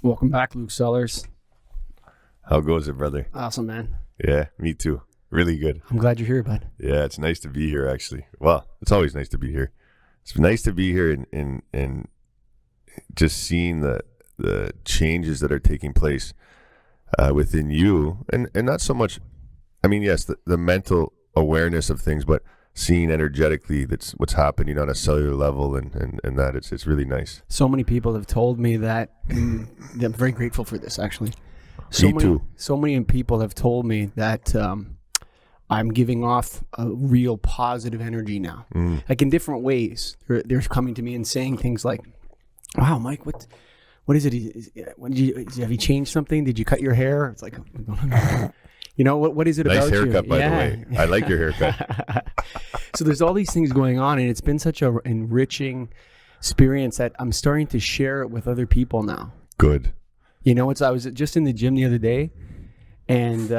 Welcome back, Luke Sellars. How goes it, brother? Awesome, man. Yeah, me too. Really good. I'm glad you're here, bud. Yeah, it's nice to be here, actually. Well, it's always nice to be here. It's nice to be here and just seeing the changes that are taking place within you. And not so much, I mean, yes, the mental awareness of things, but seeing energetically that's what's happening on a cellular level and that it's really nice. So many people have told me that. I'm very grateful for this, actually. Me too. So many people have told me that I'm giving off a real positive energy now, like in different ways. They're coming to me and saying things like, "Wow, Mike, what is it? Have you changed something? Did you cut your hair?" It's like, you know, what is it nice about you? Nice haircut, by the way. I like your haircut. So there's all these things going on, and it's been such an enriching experience that I'm starting to share it with other people now. Good. You know, I was just in the gym the other day, and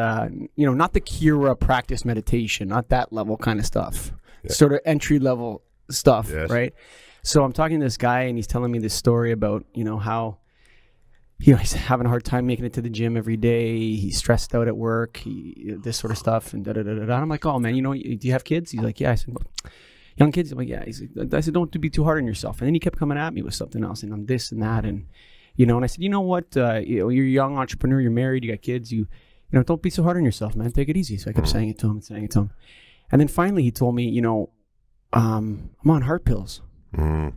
you know, not the Kriya practice meditation, not that level kind of stuff, sort of entry level stuff, right? So I'm talking to this guy, and he's telling me this story about, you know, how he's having a hard time making it to the gym every day. He's stressed out at work, this sort of stuff, and And I'm like, oh man, you know, do you have kids? He's like, yeah. I said, well, young kids? I'm like, yeah. I said, don't be too hard on yourself. And then he kept coming at me with something else, and I'm this and that, and you know. And I said, you know what? You're a young entrepreneur. You're married. You got kids. You know, don't be so hard on yourself, man. Take it easy. So I kept saying it to him and and then finally he told me, you know, I'm on heart pills, and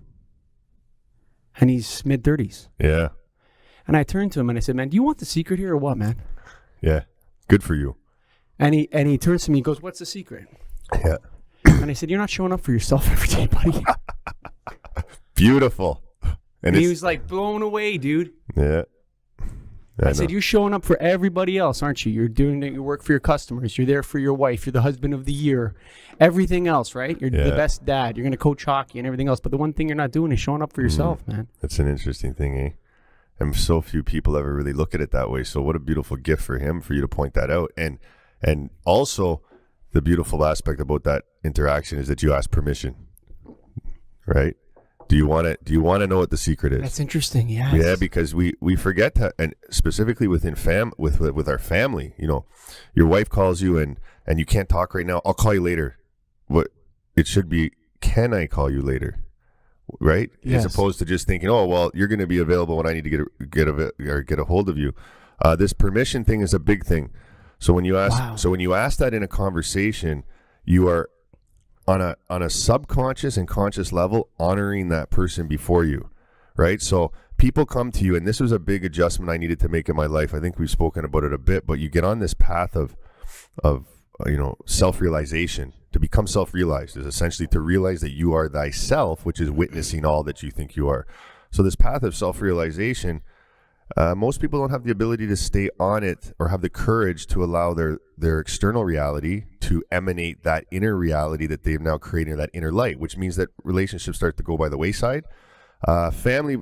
he's mid-30s. Yeah. And I turned to him and I said, man, do you want the secret here or what, man? Yeah. Good for you. And he turns to me and goes, what's the secret? Yeah. And I said, you're not showing up for yourself every day, buddy. Beautiful. And he was like blown away, dude. Yeah. I said, you're showing up for everybody else, aren't you? You're doing your work for your customers. You're there for your wife. You're the husband of the year. Everything else, right? You're the best dad. You're going to coach hockey and everything else. But the one thing you're not doing is showing up for yourself, man. That's an interesting thing, eh? And so few people ever really look at it that way. So what a beautiful gift for him for you to point that out. And also the beautiful aspect about that interaction is that you ask permission, right? Do you want to know what the secret is? That's interesting. Yeah. Yeah, because we forget that, and specifically within with our family, you know, your wife calls you and you can't talk right now. I'll call you later. What it should be, can I call you later? Right? Yes. As opposed to just thinking, oh well, you're going to be available when I need to get a hold of you. This permission thing is a big thing. So when you ask that in a conversation, you are on a subconscious and conscious level honoring that person before you, right? So people come to you, and this was a big adjustment I needed to make in my life. I think we've spoken about it a bit, but you get on this path of you know, self-realization. To become self-realized is essentially to realize that you are thyself, which is witnessing all that you think you are. So this path of self-realization, most people don't have the ability to stay on it or have the courage to allow their external reality to emanate that inner reality that they've now created, that inner light, which means that relationships start to go by the wayside. Family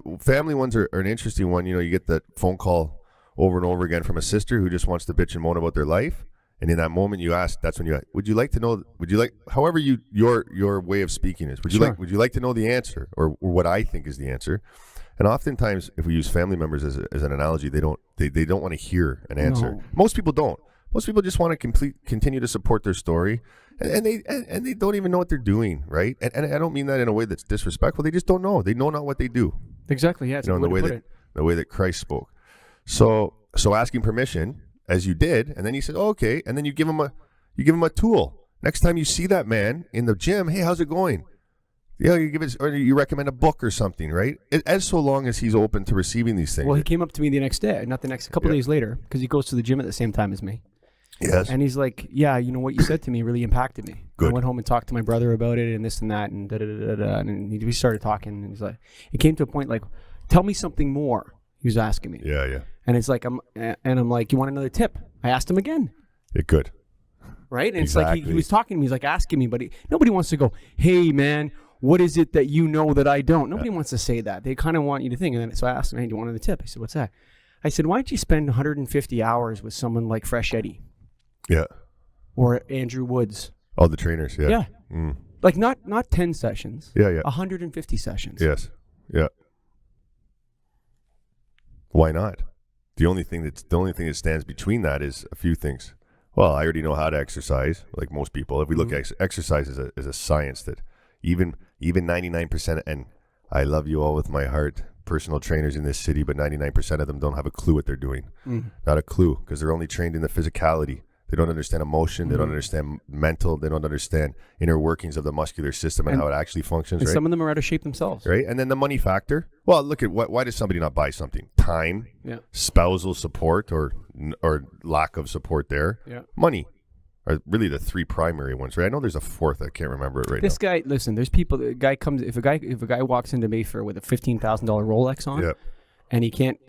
ones are an interesting one. You know, you get that phone call over and over again from a sister who just wants to bitch and moan about their life. And in that moment you ask, that's when would you like to know, however your way of speaking is, would you like to know the answer or what I think is the answer? And oftentimes if we use family members as an analogy, they don't want to hear an answer. No. Most people don't. Most people just want to continue to support their story, and they don't even know what they're doing, right? And I don't mean that in a way that's disrespectful. They just don't know. They know not what they do. Exactly. Yeah. You know, the way that Christ spoke. So asking permission, as you did, and then you said, oh, okay, and then you give him a tool. Next time you see that man in the gym, hey, how's it going? Yeah, you recommend a book or something, right? As so long as he's open to receiving these things. Well, he came up to me a couple days later, because he goes to the gym at the same time as me. Yes. And he's like, yeah, you know, what you said to me really impacted me. Good. I went home and talked to my brother about it and this and that and da-da-da-da-da. And we started talking, and he's like, it came to a point like, tell me something more. He was asking me. Yeah. And it's like, I'm like, you want another tip? I asked him again. Yeah, good. Right? And exactly. It's like he was talking to me. He's like asking me, but nobody wants to go, hey, man, what is it that you know that I don't? Nobody wants to say that. They kind of want you to think. And then so I asked him, hey, do you want another tip? I said, what's that? I said, why don't you spend 150 hours with someone like Fresh Eddie? Yeah. Or Andrew Woods. Oh, the trainers, yeah. Yeah. Like not 10 sessions. Yeah. 150 sessions. Yes. Yeah. Why not? The only thing that stands between that is a few things. Well, I already know how to exercise, like most people. If we look at exercise as a science that even 99%, and I love you all with my heart, personal trainers in this city, but 99% of them don't have a clue what they're doing. Not a clue, because they're only trained in the physicality. They don't understand emotion. They don't understand mental. They don't understand inner workings of the muscular system and how it actually functions. And right? Some of them are out of shape themselves. Right. And then the money factor. Well, look at why does somebody not buy something? Time, spousal support or lack of support there. Money are really the three primary ones, right? I know there's a fourth. I can't remember it right now. This guy, listen, there's people, if a guy walks into Mayfair with a $15,000 Rolex on and he can't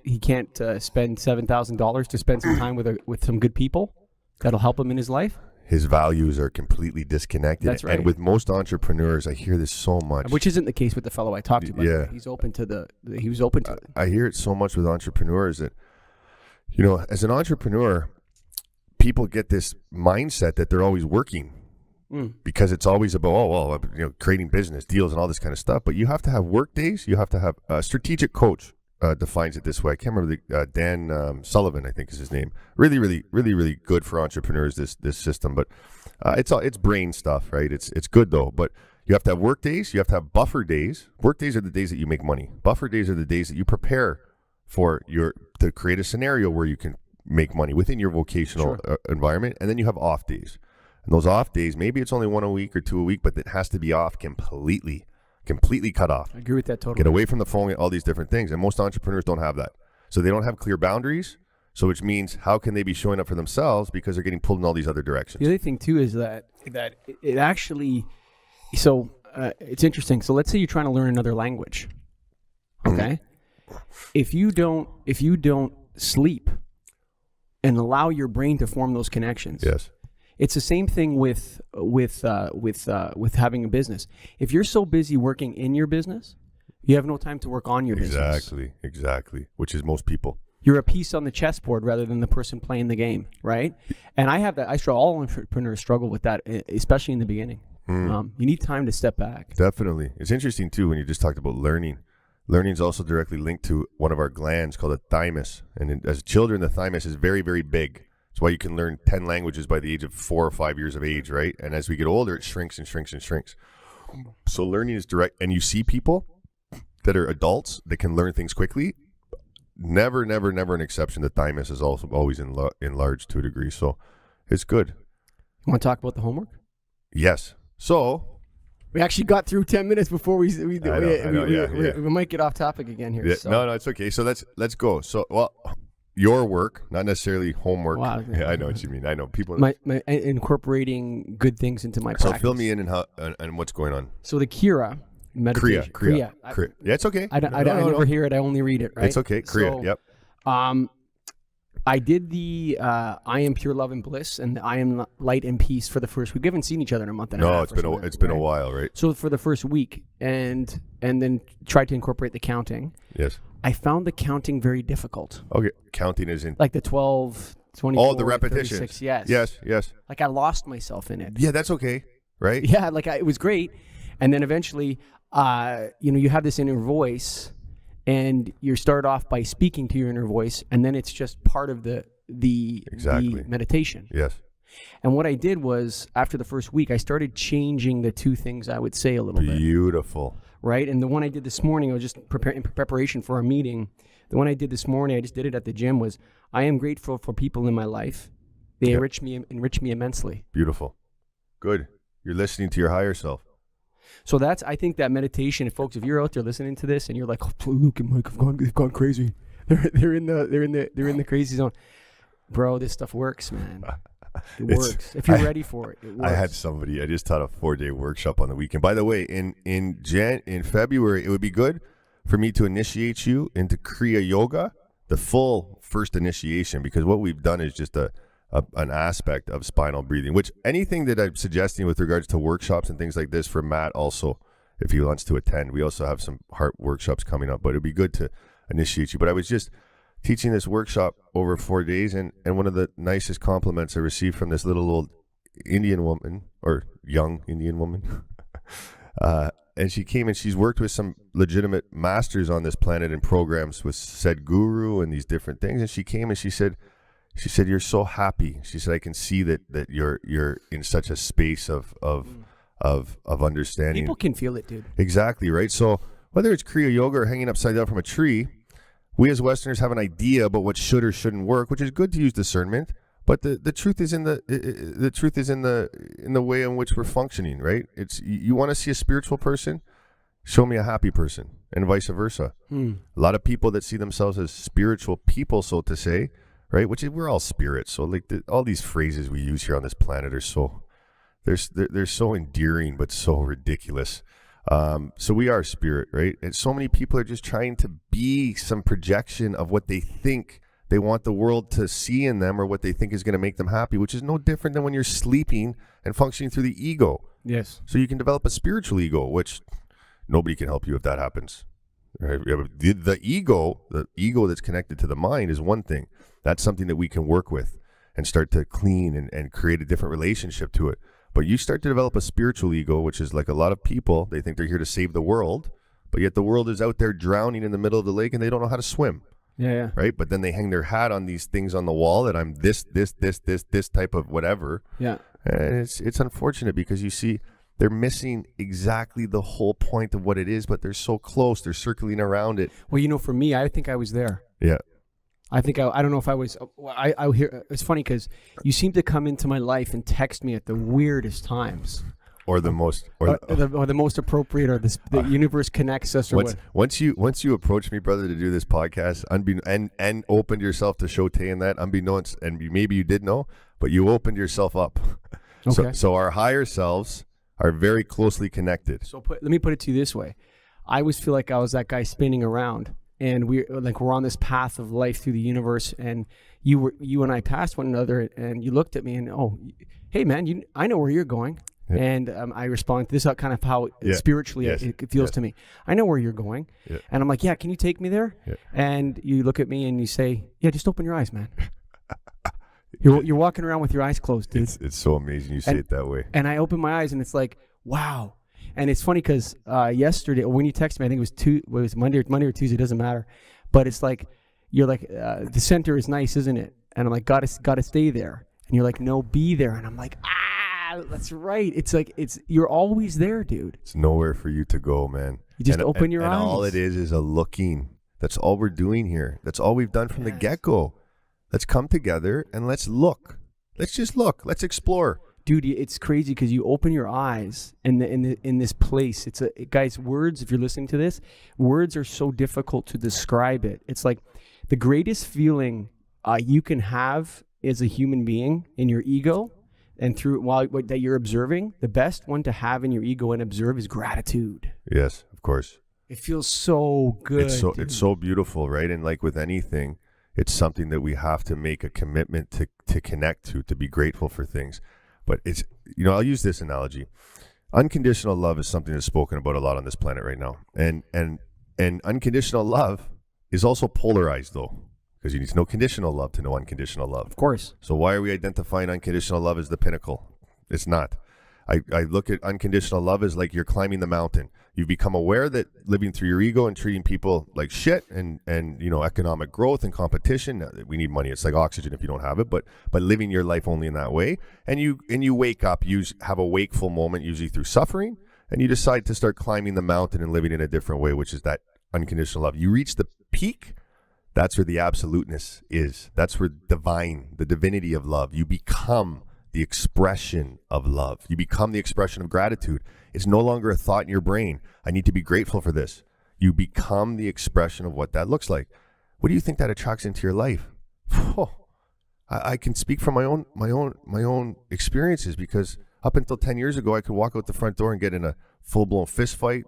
spend $7,000 to spend some time with some good people that'll help him in his life. His values are completely disconnected. That's right. And with most entrepreneurs, I hear this so much. Which isn't the case with the fellow I talked to. But he was open to it. I hear it so much with entrepreneurs that, as an entrepreneur, people get this mindset that they're always working because it's always about, creating business deals and all this kind of stuff. But you have to have work days. You have to have a strategic coach. Defines it this way. I can't remember Dan Sullivan, I think is his name. Really, really, really, really good for entrepreneurs. This system, but it's brain stuff, right? It's good though. But you have to have work days. You have to have buffer days. Work days are the days that you make money. Buffer days are the days that you prepare to create a scenario where you can make money within your vocational environment. And then you have off days. And those off days, maybe it's only one a week or two a week, but it has to be off completely cut off. I agree with that totally. Get away from the phone, all these different things. And most entrepreneurs don't have that. So they don't have clear boundaries. So which means how can they be showing up for themselves because they're getting pulled in all these other directions. The other thing too is that it actually, so it's interesting. So let's say you're trying to learn another language. Okay. If you don't sleep and allow your brain to form those connections. Yes. It's the same thing with having a business. If you're so busy working in your business, you have no time to work on your business. Exactly. Which is most people. You're a piece on the chessboard rather than the person playing the game, right? And I have that. All entrepreneurs struggle with that, especially in the beginning. You need time to step back. Definitely. It's interesting too when you just talked about learning. Learning is also directly linked to one of our glands called the thymus. And as children, the thymus is very, very big. That's why you can learn 10 languages by the age of 4 or 5 years of age, right? And as we get older, it shrinks and shrinks and shrinks. So learning is direct. And you see people that are adults that can learn things quickly. Never an exception. The thymus is also always enlarged to a degree. So it's good. You want to talk about the homework? Yes. So we actually got through 10 minutes before we might get off topic again here. Yeah, so. No, it's okay. So let's go. So, your work, not necessarily homework. Wow. Yeah, I know what you mean. I know people. My incorporating good things into my practice. So fill me in and what's going on. So the Kriya meditation. Kriya. Yeah, it's okay. I never hear it. I only read it. Right. It's okay. Kriya. So, yep. I did the I am pure love and bliss and the I am light and peace for the first week. We haven't seen each other in a month and a half. No, it's been a while, right? So for the first week, and then tried to incorporate the counting. Yes. I found the counting very difficult. Okay, counting is in like the 12, 24, the repetitions. 36, yes. Yes. Like I lost myself in it. Yeah, that's okay, right? Yeah, it was great, and then eventually, you have this inner voice. And you start off by speaking to your inner voice, and then it's just part of the meditation. Yes. And what I did was, after the first week, I started changing the two things I would say a little bit. Beautiful. Right? And the one I did this morning, I was just in preparation for our meeting. The one I did this morning, I just did it at the gym, was, I am grateful for people in my life. They enrich me immensely. Beautiful. Good. You're listening to your higher self. So I think that meditation, folks, if you're out there listening to this and you're like, oh, Luke and Mike have gone crazy. They're in the crazy zone. Bro, this stuff works, man. It works. If you're ready for it, it works. I had somebody, I just taught a 4-day workshop on the weekend. By the way, in February, it would be good for me to initiate you into Kriya Yoga, the full first initiation, because what we've done is just an aspect of spinal breathing, which anything that I'm suggesting with regards to workshops and things like this for Matt also, if he wants to attend, we also have some heart workshops coming up, but it'd be good to initiate you. But I was just teaching this workshop over 4 days, and one of the nicest compliments I received from this little old Indian woman, or young Indian woman, and she came and she's worked with some legitimate masters on this planet in programs with said guru and these different things. And she came and she said, you're so happy. She said, I can see that you're in such a space of understanding. People can feel it, dude. Exactly, right? So whether it's Kriya yoga or hanging upside down from a tree, we as Westerners have an idea about what should or shouldn't work, which is good to use discernment. But the truth is in the way in which we're functioning, right? It's you want to see a spiritual person, show me a happy person, and vice versa. A lot of people that see themselves as spiritual people, so to say, right? Which is, we're all spirits. So like all these phrases we use here on this planet are so they're so endearing but so ridiculous. So we are spirit, right? And so many people are just trying to be some projection of what they think they want the world to see in them, or what they think is going to make them happy, which is no different than when you're sleeping and functioning through the ego. Yes. So you can develop a spiritual ego, which nobody can help you if that happens. Right? The ego that's connected to the mind is one thing. That's something that we can work with and start to clean and create a different relationship to it. But you start to develop a spiritual ego, which is like a lot of people, they think they're here to save the world, but yet the world is out there drowning in the middle of the lake and they don't know how to swim. Yeah. Right. But then they hang their hat on these things on the wall that I'm this type of whatever. Yeah. And it's unfortunate because you see they're missing exactly the whole point of what it is, but they're so close. They're circling around it. Well, for me, I think I was there. Yeah. I think I don't know if I was. I hear it's funny because you seem to come into my life and text me at the weirdest times. Or the most, or the most appropriate, or the universe connects us. Or once you approached me, brother, to do this podcast, and opened yourself to Shote and that, unbeknownst, and maybe you did know, but you opened yourself up. Okay. So our higher selves are very closely connected. So let me put it to you this way: I always feel like I was that guy spinning around, and we're on this path of life through the universe, and you and I passed one another, and you looked at me, and hey man, I know where you're going. Yeah. And I respond, this is kind of how spiritually it feels to me. I know where you're going. Yeah. And I'm like, yeah, can you take me there? Yeah. And you look at me and you say, yeah, just open your eyes, man. You're walking around with your eyes closed, dude. It's so amazing you say it that way. And I open my eyes and it's like, wow. And it's funny because yesterday, when you texted me, I think it was Monday or Tuesday, it doesn't matter. But it's like, you're like, the center is nice, isn't it? And I'm like, gotta stay there. And you're like, no, be there. And I'm like, that's right. It's like you're always there, dude. It's nowhere for you to go, man. You just open your eyes. And all it is a looking. That's all we're doing here. That's all we've done from the get-go. Let's come together and let's look. Let's just look. Let's explore. Dude, it's crazy because you open your eyes in this place. Guys, words, if you're listening to this, words are so difficult to describe it. It's like the greatest feeling you can have as a human being in your ego. And through that you're observing, the best one to have in your ego and observe is gratitude. Yes, of course. It feels so good. It's so beautiful, right? And like with anything, it's something that we have to make a commitment to connect to be grateful for things. But it's, I'll use this analogy. Unconditional love is something that's spoken about a lot on this planet right now. And unconditional love is also polarized, though. Because you need to know conditional love to know unconditional love. Of course. So why are we identifying unconditional love as the pinnacle? It's not. I look at unconditional love as like you're climbing the mountain. You've become aware that living through your ego and treating people like shit and economic growth and competition, we need money. It's like oxygen if you don't have it, but living your life only in that way. And you wake up, you have a wakeful moment, usually through suffering, and you decide to start climbing the mountain and living in a different way, which is that unconditional love. You reach the peak. That's where the absoluteness is. That's where the divinity of love. You become the expression of love. You become the expression of gratitude. It's no longer a thought in your brain. I need to be grateful for this. You become the expression of what that looks like. What do you think that attracts into your life? I can speak from my own experiences, because up until 10 years ago, I could walk out the front door and get in a full-blown fist fight,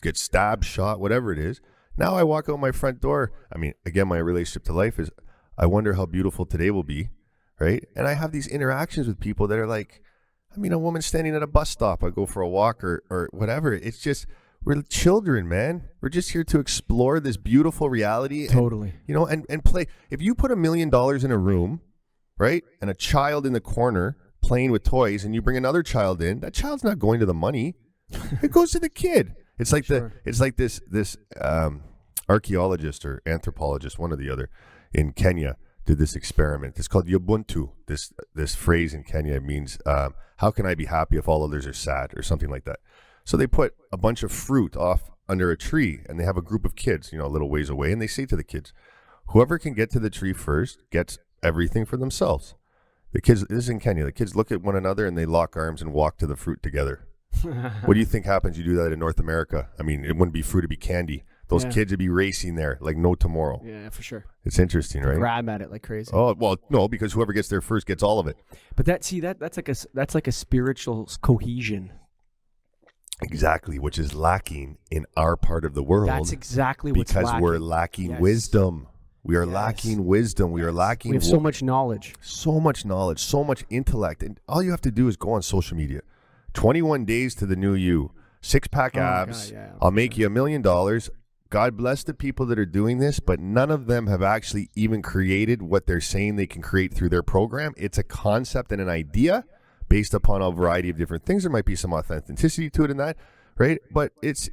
get stabbed, shot, whatever it is. Now I walk out my front door. I mean, again, my relationship to life is, I wonder how beautiful today will be, right? And I have these interactions with people that are like, a woman standing at a bus stop. I go for a walk or whatever. It's just, we're children, man. We're just here to explore this beautiful reality. Totally. And play. If you put $1 million in a room, right, and a child in the corner playing with toys, and you bring another child in, that child's not going to the money. It goes to the kid. It's like this archaeologist or anthropologist, one or the other, in Kenya did this experiment. It's called Ubuntu. This phrase in Kenya means how can I be happy if all others are sad, or something like that. So they put a bunch of fruit off under a tree, and they have a group of kids, a little ways away, and they say to the kids, whoever can get to the tree first gets everything for themselves. The kids, this is in Kenya, the kids look at one another and they lock arms and walk to the fruit together. What do you think happens? You do that in North America. I mean, it wouldn't be fruit, it'd be candy. Those kids would be racing there like no tomorrow. Yeah, for sure. It's interesting, right? Grab at it like crazy. Oh, well, no, because whoever gets there first gets all of it. But that's like a spiritual cohesion. Exactly, which is lacking in our part of the world. That's exactly what's because lacking. we're lacking wisdom. We are lacking wisdom. We are lacking. We have so much knowledge. So much knowledge, so much intellect. And all you have to do is go on social media. 21 days to the new you. 6-pack abs. God, I'll make you $1 million. God bless the people that are doing this, but none of them have actually even created what they're saying they can create through their program. It's a concept and an idea based upon a variety of different things. There might be some authenticity to it in that, right? But it's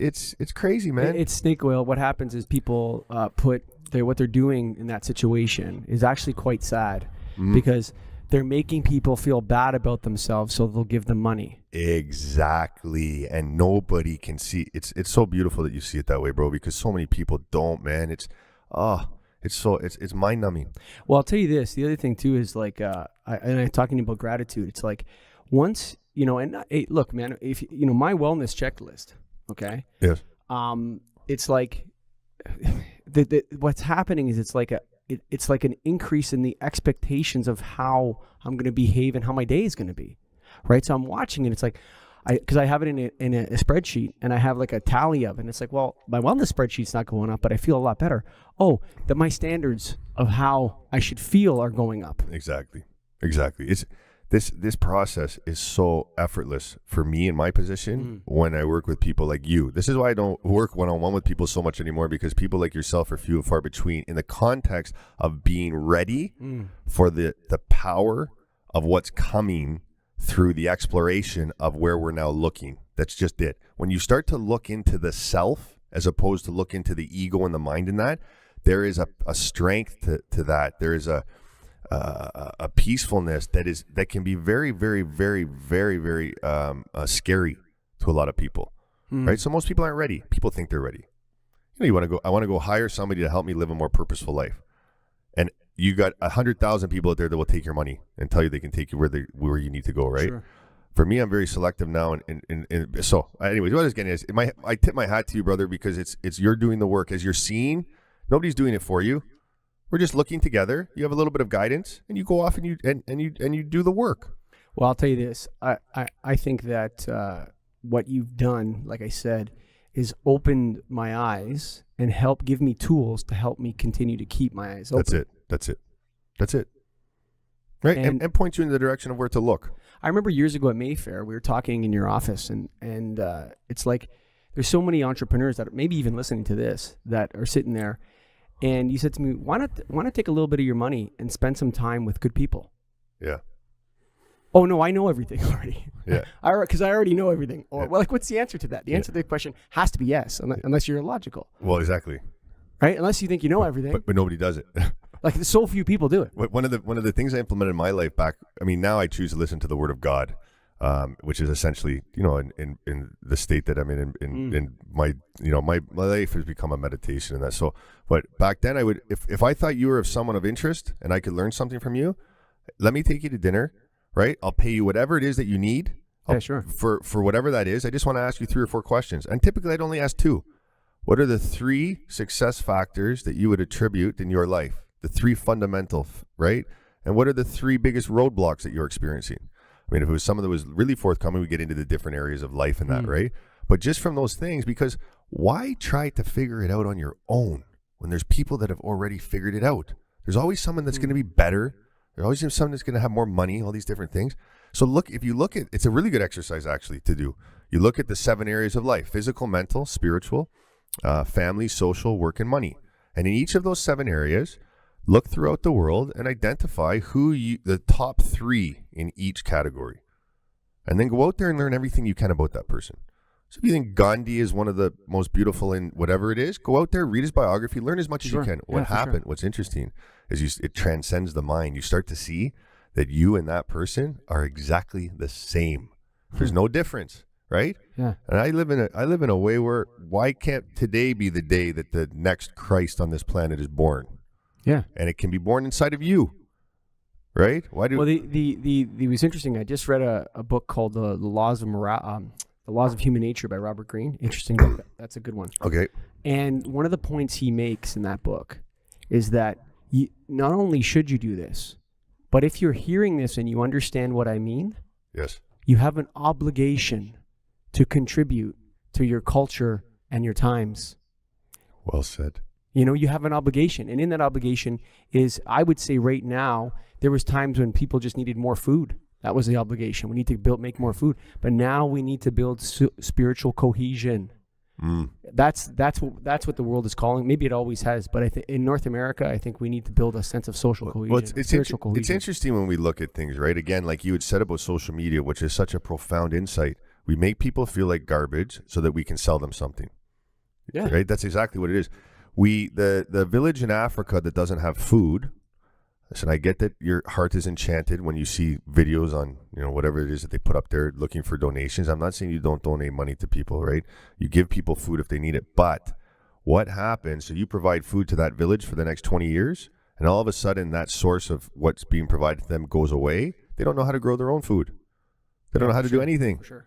crazy, man. It's snake oil. What happens is people put what they're doing in that situation is actually quite sad because they're making people feel bad about themselves, so they'll give them money. Exactly. And nobody can see. It's so beautiful that you see it that way, bro, because so many people don't, man. It's mind numbing. Well, I'll tell you this. The other thing too is like, I'm talking about gratitude. It's like once, look, man, if my wellness checklist, okay? Yes. It's like what's happening is it's like an increase in the expectations of how I'm going to behave and how my day is going to be, right? So I'm watching it. It's like, because I have it in a spreadsheet and I have like a tally of it. And it's like, well, my wellness spreadsheet's not going up, but I feel a lot better. Oh, that my standards of how I should feel are going up. Exactly. It's this process is so effortless for me in my position when I work with people like you. This is why I don't work one-on-one with people so much anymore, because people like yourself are few and far between in the context of being ready for the power of what's coming through the exploration of where we're now looking. That's just it. When you start to look into the self as opposed to look into the ego and the mind in that, there is a strength to that. There is a peacefulness that can be very, very, very, very, very scary to a lot of people, right? So most people aren't ready. People think they're ready. I want to go hire somebody to help me live a more purposeful life, and you got 100,000 people out there that will take your money and tell you they can take you where you need to go, right? Sure. For me, I'm very selective now, and so anyways, what I was getting is I tip my hat to you, brother, because it's you're doing the work. As you're seeing, nobody's doing it for you. We're just looking together. You have a little bit of guidance, and you go off and you do the work. Well, I'll tell you this. I think that what you've done, like I said, is opened my eyes and give me tools to help me continue to keep my eyes open. That's it. Right, and point you in the direction of where to look. I remember years ago at Mayfair, we were talking in your office, and it's like there's so many entrepreneurs that are maybe even listening to this that are sitting there. And you said to me, why not take a little bit of your money and spend some time with good people? Yeah. Oh, no, I know everything already. Yeah. Because I already know everything. Or, well, like, what's the answer to that? The answer to the question has to be yes, unless you're illogical. Well, exactly. Right? Unless you think you know everything. But nobody does it. Like, so few people do it. One of the things I implemented in my life now I choose to listen to the Word of God. Which is essentially, in the state that I'm in my life has become a meditation and that. So, but back then I would, if I thought you were someone of interest and I could learn something from you, let me take you to dinner, right? I'll pay you whatever it is that you need. Yeah, sure. For whatever that is. I just want to ask you 3 or 4 questions. And typically I'd only ask 2. What are the 3 success factors that you would attribute in your life? The 3 fundamental, right? And what are the 3 biggest roadblocks that you're experiencing? I mean, if it was someone that was really forthcoming, we get into the different areas of life and that, right? But just from those things, because why try to figure it out on your own when there's people that have already figured it out? There's always someone that's going to be better. There's always someone that's going to have more money, all these different things. So if you look at, it's a really good exercise actually to do. You look at the 7 areas of life: physical, mental, spiritual, family, social, work, and money. And in each of those 7 areas, look throughout the world and identify the top 3 in each category. And then go out there and learn everything you can about that person. So if you think Gandhi is one of the most beautiful in whatever it is, go out there, read his biography, learn as much as you can. What happened, what's interesting is it transcends the mind. You start to see that you and that person are exactly the same. There's no difference, right? Yeah. And I live in a way where why can't today be the day that the next Christ on this planet is born? Yeah. And it can be born inside of you. Right? Why do? Well, it was interesting. I just read a book called the Laws of Human Nature by Robert Greene. Interesting book. That's a good one. Okay. And one of the points he makes in that book is that not only should you do this, but if you're hearing this and you understand what I mean, yes, you have an obligation to contribute to your culture and your times. Well said. You have an obligation, and in that obligation is, I would say right now, there was times when people just needed more food. That was the obligation. We need to make more food. But now we need to build spiritual cohesion. That's what the world is calling. Maybe it always has, but in North America, I think we need to build a sense of social cohesion. Well, it's interesting when we look at things, right? Again, like you had said about social media, which is such a profound insight. We make people feel like garbage so that we can sell them something. Yeah. Right? That's exactly what it is. The village in Africa that doesn't have food. Listen, I get that your heart is enchanted when you see videos on, whatever it is that they put up there looking for donations. I'm not saying you don't donate money to people, right? You give people food if they need it. But what happens, so you provide food to that village for the next 20 years, and all of a sudden that source of what's being provided to them goes away. They don't know how to grow their own food. They don't know how to do anything. For sure.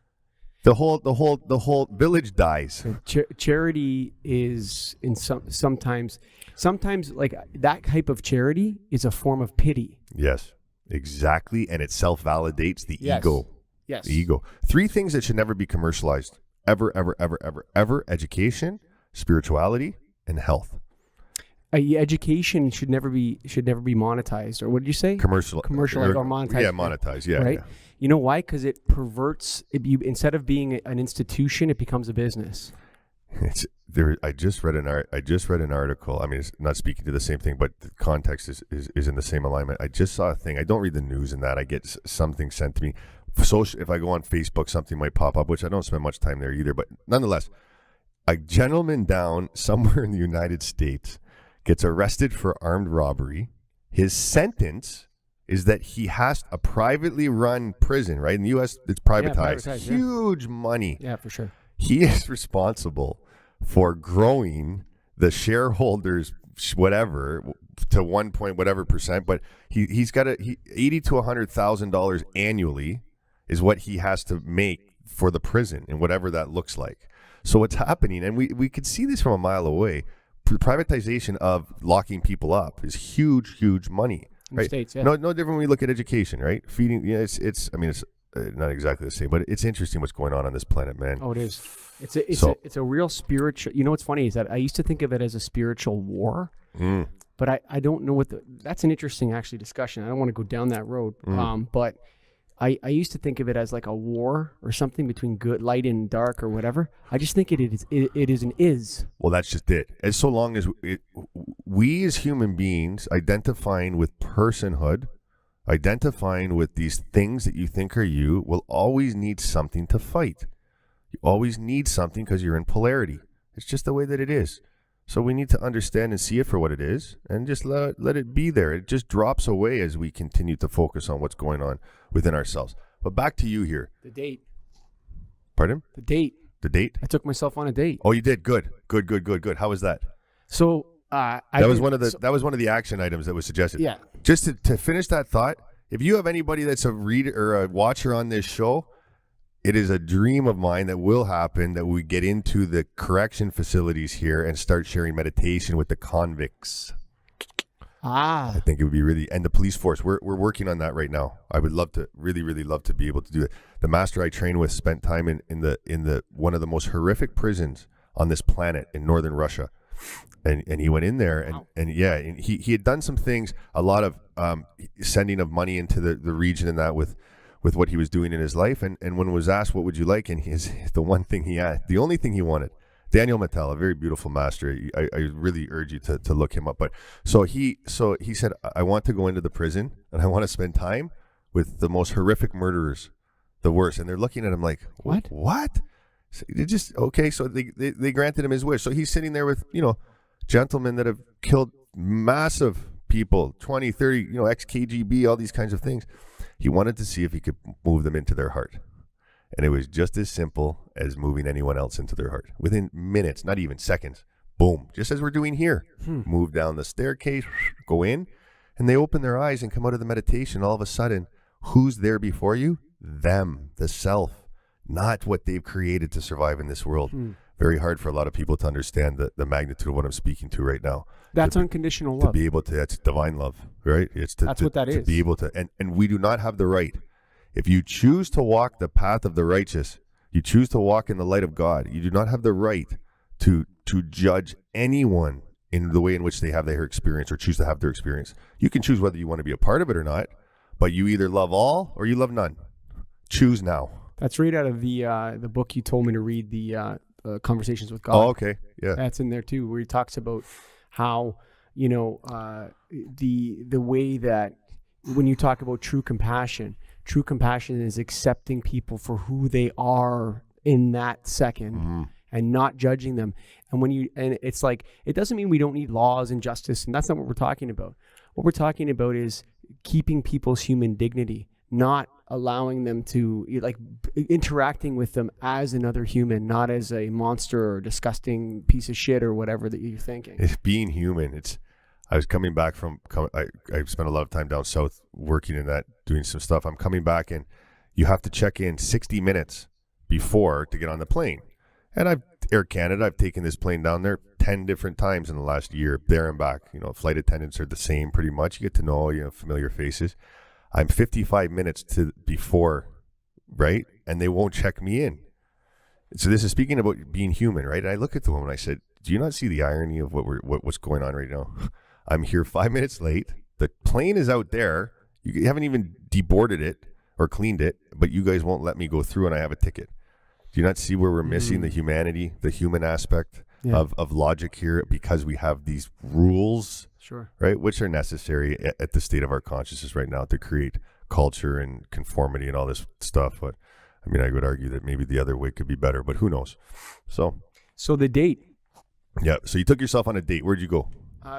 The whole village dies. Charity is sometimes like that type of charity is a form of pity. Yes, exactly, and it self-validates the ego. Yes, the ego. 3 things that should never be commercialized, ever: education, spirituality, and health. Education should never be monetized, or what did you say? Commercial or monetized. Yeah, monetized. Yeah, right. Yeah. You know why? Because it perverts. Instead of being an institution, it becomes a business. I just read an article. I mean, it's not speaking to the same thing, but the context is in the same alignment. I just saw a thing. I don't read the news and that. I get something sent to me. If I go on Facebook, something might pop up, which I don't spend much time there either. But nonetheless, a gentleman down somewhere in the United States gets arrested for armed robbery. His sentence is that he has a privately run prison, right? In the U.S., it's privatized. Huge money. Yeah, for sure. He is responsible for growing the shareholders, whatever, to 1 point whatever percent. But he's got $80,000 to $100,000 annually is what he has to make for the prison and whatever that looks like. So what's happening, and we could see this from a mile away, the privatization of locking people up is huge money. Right? States, yeah. No different when we look at education, right? Feeding, it's not exactly the same, but it's interesting what's going on this planet, man. Oh, it is. It's a real spiritual. You know what's funny is that I used to think of it as a spiritual war, but I don't know that's an interesting actually discussion. I don't want to go down that road, but I used to think of it as like a war or something between good, light and dark or whatever. I just think it is. Well, that's just it. As so long as we as human beings identifying with personhood, identifying with these things that you think are you, will always need something to fight. You always need something because you're in polarity. It's just the way that it is. So we need to understand and see it for what it is and just let it be there. It just drops away as we continue to focus on what's going on within ourselves. But back to you here. The date. Pardon? The date. The date? I took myself on a date. Oh, you did? Good. How was that? So that was one of the action items that was suggested. Yeah. Just to finish that thought, if you have anybody that's a reader or a watcher on this show, it is a dream of mine that will happen that we get into the correction facilities here and start sharing meditation with the convicts. I think it would be really, and the police force. We're working on that right now. I would love to, really love to be able to do it. The master I trained with spent time in the one of the most horrific prisons on this planet in northern Russia. And he went in there and he had done some things, a lot of sending of money into the region and that with what he was doing in his life. And when was asked, what would you like? And the only thing he wanted, Daniel Mattel, a very beautiful master. I really urge you to look him up. But so he said, I want to go into the prison and I want to spend time with the most horrific murderers, the worst. And they're looking at him like, what? So they just, okay, so they granted him his wish. So he's sitting there with, gentlemen that have killed massive people, 20, 30, ex-KGB, all these kinds of things. He wanted to see if he could move them into their heart. And it was just as simple as moving anyone else into their heart. Within minutes, not even seconds, boom, just as we're doing here. Move down the staircase, go in, and they open their eyes and come out of the meditation. All of a sudden, who's there before you? Them, the self, not what they've created to survive in this world. Very hard for a lot of people to understand the magnitude of what I'm speaking to right now. That's unconditional love. To be able to, that's divine love, right? That's what that is. To be able to, and we do not have the right. If you choose to walk the path of the righteous, you choose to walk in the light of God, you do not have the right to judge anyone in the way in which they have their experience or choose to have their experience. You can choose whether you want to be a part of it or not, but you either love all or you love none. Choose now. That's right out of the book you told me to read, the Conversations with God. Oh, okay. Yeah. That's in there too, where he talks about how, the way that when you talk about true compassion is accepting people for who they are in that second and not judging them. And it's like, it doesn't mean we don't need laws and justice, and that's not what we're talking about. What we're talking about is keeping people's human dignity, not allowing them to, like, interacting with them as another human, not as a monster or disgusting piece of shit or whatever that you're thinking. It's being human. I was coming back from, I spent a lot of time down south working in that, doing some stuff. I'm coming back and you have to check in 60 minutes before to get on the plane. And Air Canada, I've taken this plane down there 10 different times in the last year, there and back. Flight attendants are the same pretty much. You get to know, familiar faces. I'm 55 minutes before, right? And they won't check me in. So this is speaking about being human, right? And I look at the woman, I said, do you not see the irony of what's going on right now? I'm here 5 minutes late. The plane is out there. You haven't even deboarded it or cleaned it, but you guys won't let me go through and I have a ticket. Do you not see where we're missing the humanity, the human aspect of logic here, because we have these rules, right, which are necessary at the state of our consciousness right now to create culture and conformity and all this stuff. But I mean, I would argue that maybe the other way could be better, but who knows? So the date. Yeah. So you took yourself on a date. Where'd you go?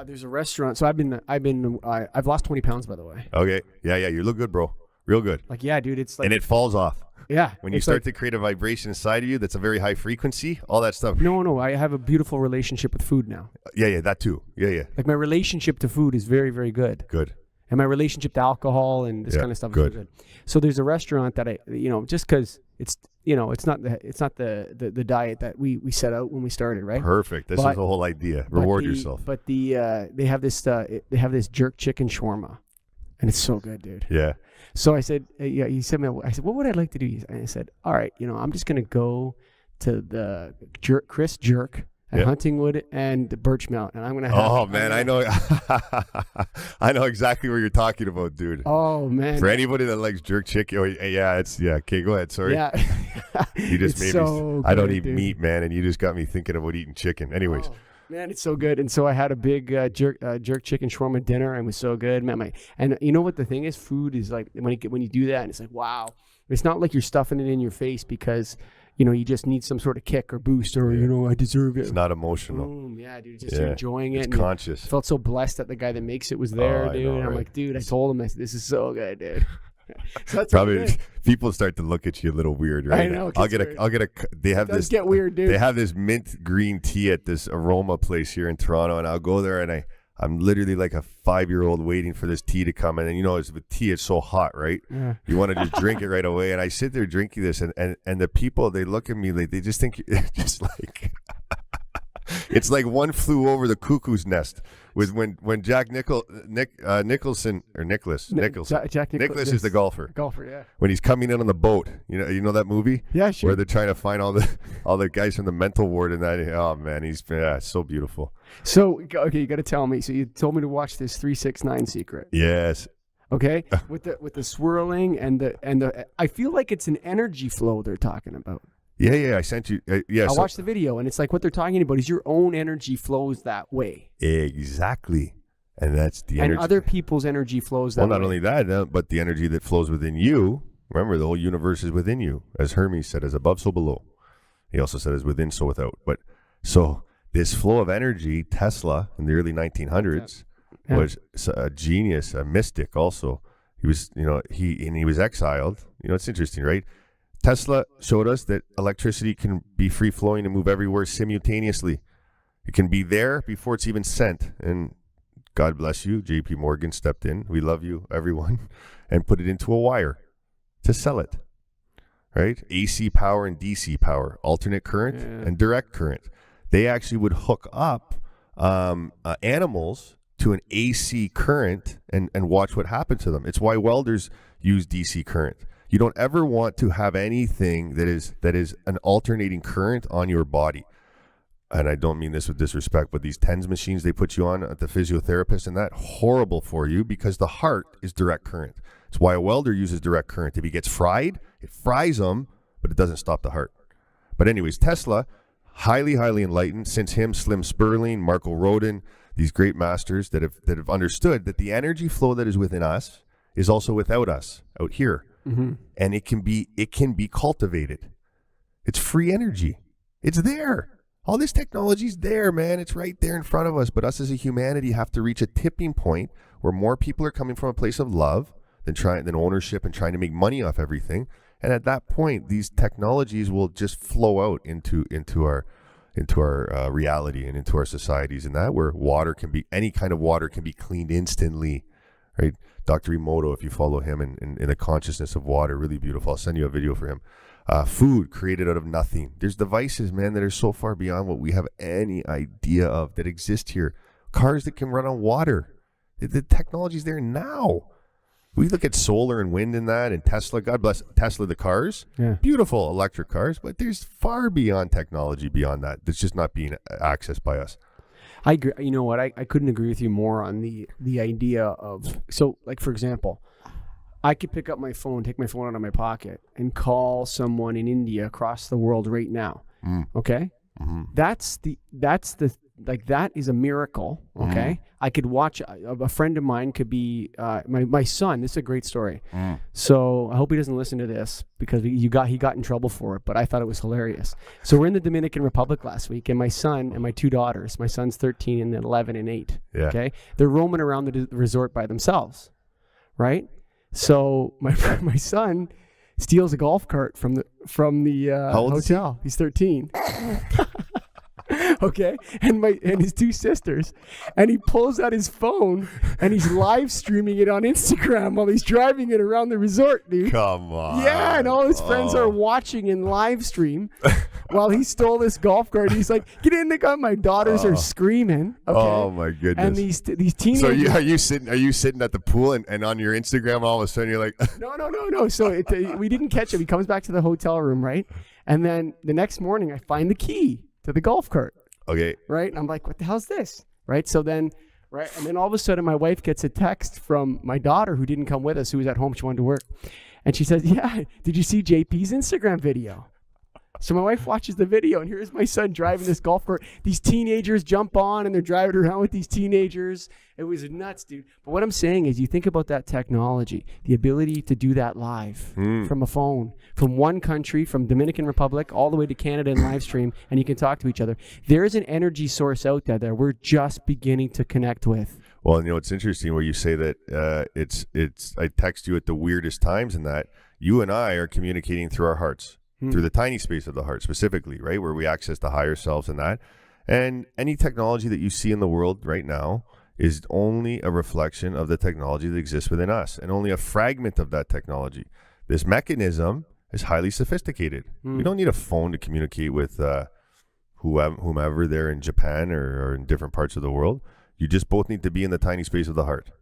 There's a restaurant. So I've lost 20 pounds, by the way. Okay. Yeah. You look good, bro. Real good. Like, yeah, dude, it's like, and it falls off. Yeah. When you start to create a vibration inside of you that's a very high frequency, all that stuff. No, I have a beautiful relationship with food now. Yeah, that too. Yeah. Like, my relationship to food is very, very good. Good. And my relationship to alcohol and this kind of stuff is good. So there's a restaurant that I, just because it's, it's not the diet that we set out when we started, right? Perfect. This is the whole idea. Reward yourself. But they have this jerk chicken shawarma, and it's so good, dude. Yeah. So I said, he said, I said, what would I like to do? And I said, all right, I'm just going to go to the Chris Jerk at Huntingwood and Birchmount, and I'm going to have... Oh, man, I know. I know exactly what you're talking about, dude. Oh, man. For anybody that likes jerk chicken, okay, go ahead, sorry. Yeah. You just made me... I don't eat meat, man, and you just got me thinking about eating chicken. Anyways. Oh. Man, it's so good. And so I had a big jerk chicken shawarma dinner, and it was so good. Man, and you know what the thing is? Food is like, when you do that, and it's like, wow. It's not like you're stuffing it in your face because, you just need some sort of kick or boost or, I deserve it. It's not emotional. Boom. Yeah, dude. Just enjoying it. It's conscious. I felt so blessed that the guy that makes it was there, dude. Know, and I'm like, dude, I told him, this is so good, dude. So that's probably people start to look at you a little weird, right? I know. They have this. Get weird, dude. They have this mint green tea at this aroma place here in Toronto, and I'll go there and I'm literally like a 5-year-old waiting for this tea to come, and it's with tea, it's so hot, right? Yeah. You want to just drink it right away, and I sit there drinking this, and the people, they look at me like they just think just like. It's like one flew over the cuckoo's nest with when Jack Nicholson is the golfer. Yeah. When he's coming in on the boat, you know that movie? Yeah, sure. Where they're trying to find all the guys from the mental ward and that. Oh man, it's so beautiful. So okay, you got to tell me. So you told me to watch this 369 Secret. Yes. Okay, with the swirling and the I feel like it's an energy flow they're talking about. Yeah, I sent you. I watched the video, and it's like what they're talking about is your own energy flows that way. Exactly, and that's the energy. And other people's energy flows that way. Well, not only that, but the energy that flows within you. Remember, the whole universe is within you. As Hermes said, as above, so below. He also said is within, so without. But so this flow of energy, Tesla in the early 1900s was a genius, a mystic also. He was, he was exiled. It's interesting, right? Tesla showed us that electricity can be free flowing and move everywhere simultaneously. It can be there before it's even sent. And God bless you, JP Morgan stepped in. We love you, everyone, and put it into a wire to sell it, right? AC power and DC power, alternate current and direct current. They actually would hook up animals to an AC current and watch what happened to them. It's why welders use DC current. You don't ever want to have anything that is an alternating current on your body. And I don't mean this with disrespect, but these TENS machines they put you on at the physiotherapist and that, horrible for you because the heart is direct current. It's why a welder uses direct current. If he gets fried, it fries him, but it doesn't stop the heart. But anyways, Tesla, highly, highly enlightened. Since him, Slim Sperling, Marco Rodin, these great masters that have understood that the energy flow that is within us is also without us out here. Mm-hmm. And it can be cultivated. It's free energy. It's there. All this technology's there, man. It's right there in front of us. But us as a humanity have to reach a tipping point where more people are coming from a place of love than ownership and trying to make money off everything. And at that point, these technologies will just flow out into our reality and into our societies. And that where water can be, any kind of water can be cleaned instantly, right? Dr. Emoto, if you follow him in the consciousness of water, really beautiful. I'll send you a video for him. Food created out of nothing. There's devices, man, that are so far beyond what we have any idea of that exist here. Cars that can run on water. The technology's there now. We look at solar and wind and that, and Tesla, God bless Tesla, the cars. Yeah. Beautiful electric cars, but there's far beyond technology beyond that. That's just not being accessed by us. I agree. You know what? I couldn't agree with you more on the idea of, so like, for example, I could pick up my phone, take my phone out of my pocket and call someone in India across the world right now. Okay. Mm-hmm. That is a miracle. Okay. Mm-hmm. I could watch a friend of mine could be, my son. This is a great story. So I hope he doesn't listen to this because he got in trouble for it, but I thought it was hilarious. So we're in the Dominican Republic last week and my son and my two daughters, my son's 13 and 11 and 8. Yeah. Okay. They're roaming around the resort by themselves. Right. So my son steals a golf cart from the hotel. He's 13. Okay, and his two sisters, and he pulls out his phone and he's live streaming it on Instagram while he's driving it around the resort, dude. Come on. Yeah, and all his friends are watching in live stream while he stole this golf cart. He's like, "Get in the car!" My daughters are screaming. Okay? Oh my goodness! And these teenagers. So are you sitting at the pool and on your Instagram all of a sudden you're like, no. So we didn't catch him. He comes back to the hotel room, right? And then the next morning, I find the key to the golf cart. Okay. Right? And I'm like, what the hell's this? Right? So then, right? And then all of a sudden, my wife gets a text from my daughter who didn't come with us, who was at home. She wanted to work. And she says, yeah, did you see JP's Instagram video? So my wife watches the video, and here's my son driving this golf cart. These teenagers jump on, and they're driving around with these teenagers. It was nuts, dude. But what I'm saying is you think about that technology, the ability to do that live from a phone, from one country, from Dominican Republic, all the way to Canada and live stream, and you can talk to each other. There is an energy source out there that we're just beginning to connect with. Well, it's interesting where you say that I text you at the weirdest times and that you and I are communicating through our hearts. Through the tiny space of the heart specifically, right? Where we access the higher selves and that. And any technology that you see in the world right now is only a reflection of the technology that exists within us and only a fragment of that technology. This mechanism is highly sophisticated. We don't need a phone to communicate with whomever there in Japan or in different parts of the world. You just both need to be in the tiny space of the heart.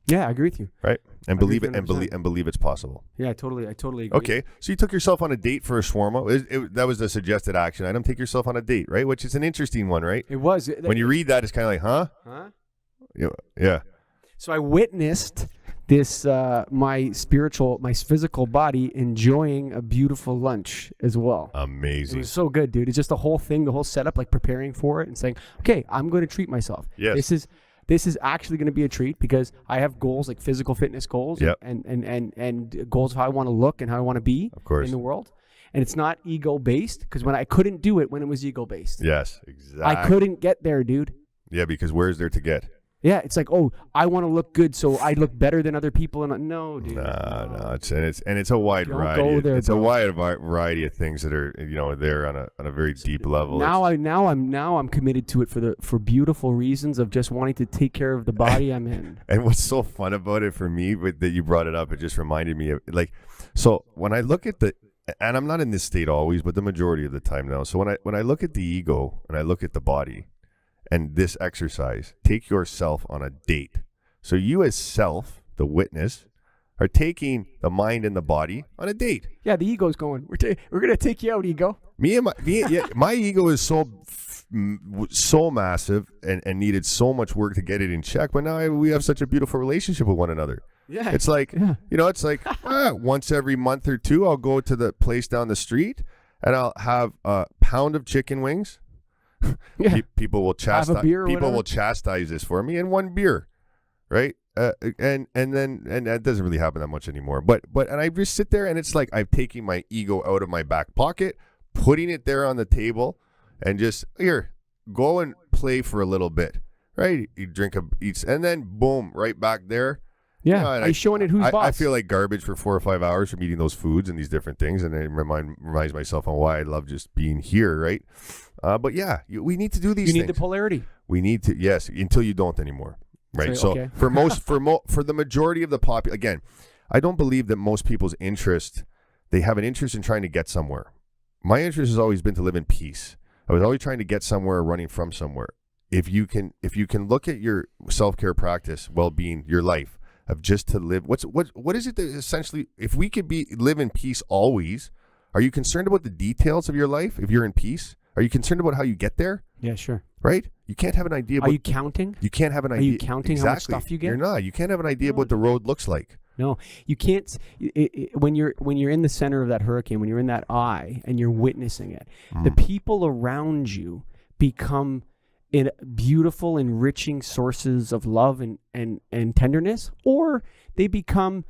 Yeah, I agree with you. Right, and believe it, and believe it's possible. Yeah, I totally agree. Okay, so you took yourself on a date for a shawarma. That was the suggested action item. Take yourself on a date, right? Which is an interesting one, right? It was. When you read that, it's kind of like, huh? Yeah. So I witnessed this my physical body enjoying a beautiful lunch as well. Amazing. It was so good, dude. It's just the whole thing, the whole setup, like preparing for it and saying, okay, I'm going to treat myself. Yes. This is actually going to be a treat because I have goals like physical fitness goals and goals of how I want to look and how I want to be in the world. And it's not ego-based, because when I couldn't do it when it was ego-based. Yes, exactly. I couldn't get there, dude. Yeah, because where's there to get? Yeah, it's like, oh, I want to look good, so I look better than other people. And no, dude. No. It's a wide variety. Go there, it's a wide variety of things that are there on a very deep level. Now I'm committed to it for beautiful reasons of just wanting to take care of the body I'm in. And what's so fun about it for me that you brought it up, it just reminded me of so when I look at and I'm not in this state always, but the majority of the time now. So when I look at the ego and I look at the body. And this exercise, take yourself on a date. So you as self, the witness, are taking the mind and the body on a date. Yeah, the ego's going, we're going to take you out, ego. My ego is so massive and needed so much work to get it in check. But now we have such a beautiful relationship with one another. Yeah. It's like, it's like once every month or two, I'll go to the place down the street and I'll have a pound of chicken wings. Yeah. People will chastise this for me, and one beer, right? And that doesn't really happen that much anymore. But I just sit there, and it's like I'm taking my ego out of my back pocket, putting it there on the table, and just here, go and play for a little bit, right? You drink eats, and then boom, right back there. Yeah, I'm showing it who's boss. I feel like garbage for 4 or 5 hours from eating those foods and these different things, and it reminds myself on why I love just being here, right? But yeah, we need to do these things. You need the polarity. We need to, yes, until you don't anymore, right? So okay. for the majority of the population, again, I don't believe that most people's they have an interest in trying to get somewhere. My interest has always been to live in peace. I was always trying to get somewhere, running from somewhere. If you can look at your self-care practice, well-being, your life, of just to live, what is it that essentially, if we could live in peace always, are you concerned about the details of your life if you're in peace? Are you concerned about how you get there? Yeah, sure. Right? You can't have an idea about... Are you counting? You can't have an idea... Are you counting how much stuff you get? You're not. You can't have an idea of what the road looks like. No, you can't. When you're in the center of that hurricane, when you're in that eye and you're witnessing it, the people around you become in beautiful, enriching sources of love and tenderness, or they become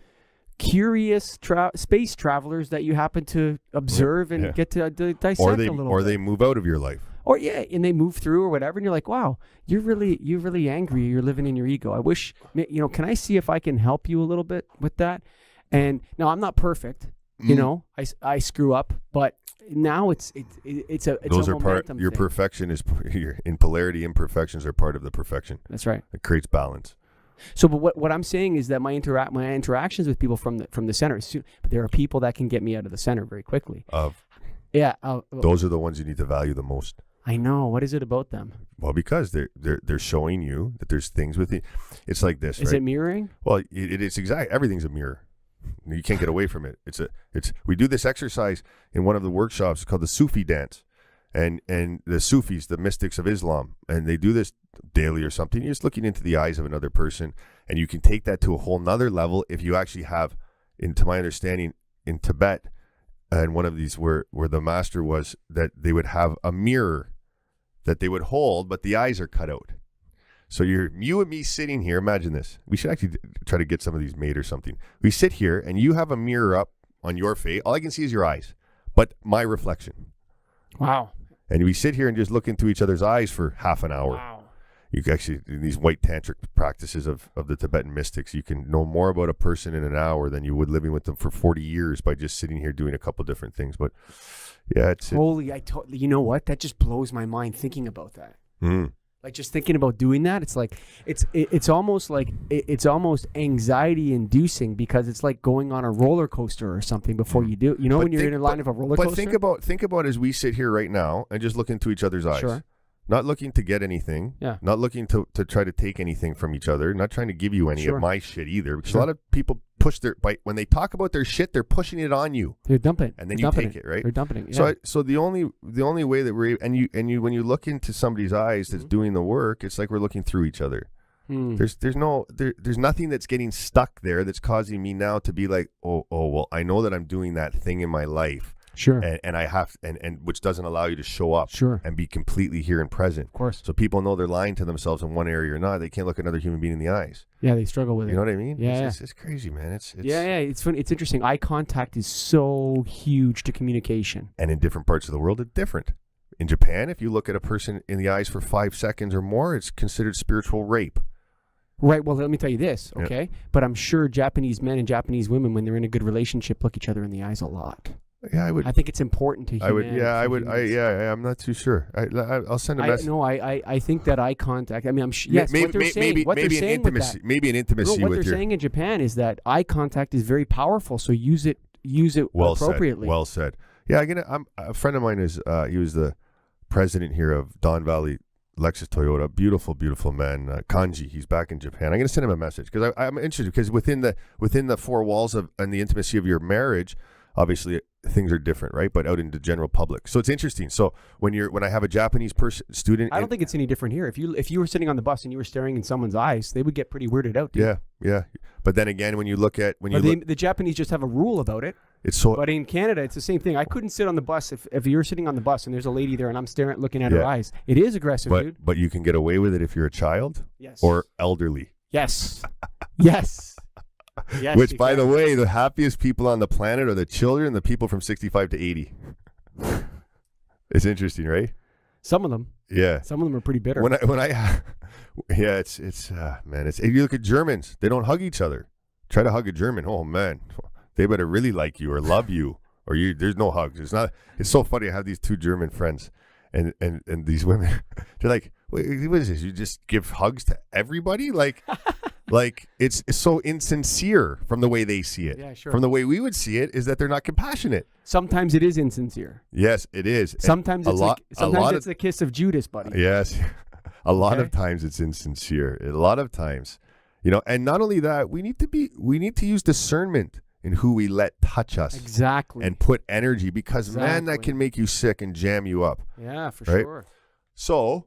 curious space travelers that you happen to observe and get to dissect a little bit. Or they move out of your life. Or and they move through or whatever, and you're like, wow, you're really angry. You're living in your ego. I wish, can I see if I can help you a little bit with that? And now I'm not perfect. I screw up, but now it's those a are part. Your thing. Perfection is in polarity. Imperfections are part of the perfection. That's right. It creates balance. So, but what I'm saying is that my interactions with people from the center, but there are people that can get me out of the center very quickly. Those are the ones you need to value the most. I know. What is it about them? Well, because they're showing you that there's things with you. It's like this. Is right? it mirroring? Well, it's exact. Everything's a mirror. You can't get away from it. We do this exercise in one of the workshops called the Sufi dance, and the Sufis, the mystics of Islam, and they do this daily or something. You're just looking into the eyes of another person, and you can take that to a whole nother level if you actually have, to my understanding, in Tibet, and one of these where the master was that they would have a mirror that they would hold, but the eyes are cut out. So you and me sitting here, imagine this. We should actually try to get some of these made or something. We sit here and you have a mirror up on your face. All I can see is your eyes, but my reflection. Wow. And we sit here and just look into each other's eyes for half an hour. Wow. You can actually, in these white tantric practices of the Tibetan mystics, you can know more about a person in an hour than you would living with them for 40 years by just sitting here doing a couple different things. But yeah, you know what? That just blows my mind thinking about that. Like just thinking about doing that, it's like it's almost anxiety inducing because it's like going on a roller coaster or something before you do. When you're in a line of a roller coaster. But think about as we sit here right now and just look into each other's eyes. Sure. Not looking to get anything. Yeah. Not looking to try to take anything from each other. Not trying to give you any of my shit either. Because a lot of people push when they talk about their shit, they're pushing it on you. They're dumping, and then you take it, right? They're dumping it. Yeah. So the only way that we're and you when you look into somebody's eyes that's doing the work, it's like we're looking through each other. There's nothing that's getting stuck there that's causing me now to be like, oh well, I know that I'm doing that thing in my life Sure. And I have, and which doesn't allow you to show up Sure. and be completely here and present. Of course. So people know they're lying to themselves in one area or not. They can't look another human being in the eyes. Yeah, they struggle with it. You know what I mean? Yeah, It's crazy, man. It's yeah. It's funny. It's interesting. Eye contact is so huge to communication. And in different parts of the world, it's different. In Japan, if you look at a person in the eyes for 5 seconds or more, it's considered spiritual rape. Right. Well, let me tell you this, okay? But I'm sure Japanese men and Japanese women, when they're in a good relationship, look each other in the eyes a lot. Yeah, I would. I think it's important to humanity. I'm not too sure. I'll send a message. I think that eye contact. I mean, yes. What they're saying. Maybe an intimacy. Maybe an intimacy. What they're saying in Japan is that eye contact is very powerful. So use it appropriately. Well said. Yeah, a friend of mine is. He was the president here of Don Valley Lexus Toyota. Beautiful, beautiful man. Kanji. He's back in Japan. I'm going to send him a message because I'm interested because within the four walls of and the intimacy of your marriage, obviously things are different, right? But out in the general public, so it's interesting. So when I have a Japanese student, I don't think it's any different here. If you were sitting on the bus and you were staring in someone's eyes, they would get pretty weirded out. Yeah. But then again, when you look at the Japanese just have a rule about it. But in Canada, it's the same thing. I couldn't sit on the bus if you're sitting on the bus and there's a lady there and I'm looking at her eyes. It is aggressive, dude. But you can get away with it if you're a child, or elderly. Yes. Yes. Yes, which, by the way, the happiest people on the planet are the children, the people from 65 to 80. It's interesting, right? Some of them. Yeah. Some of them are pretty bitter. It's if you look at Germans, they don't hug each other. Try to hug a German. Oh man, they better really like you or love you, or there's no hugs. It's so funny. I have these two German friends, and these women, they're like, wait, what is this? You just give hugs to everybody? Like it's so insincere from the way they see it. Yeah, sure. From the way we would see it is that they're not compassionate. Sometimes it is insincere. Yes, it is. Sometimes it's the kiss of Judas, buddy. Yes. A lot of times it's insincere. A lot of times, and not only that, we need to use discernment in who we let touch us. Exactly. And put energy because man, that can make you sick and jam you up. Yeah, for right? sure. So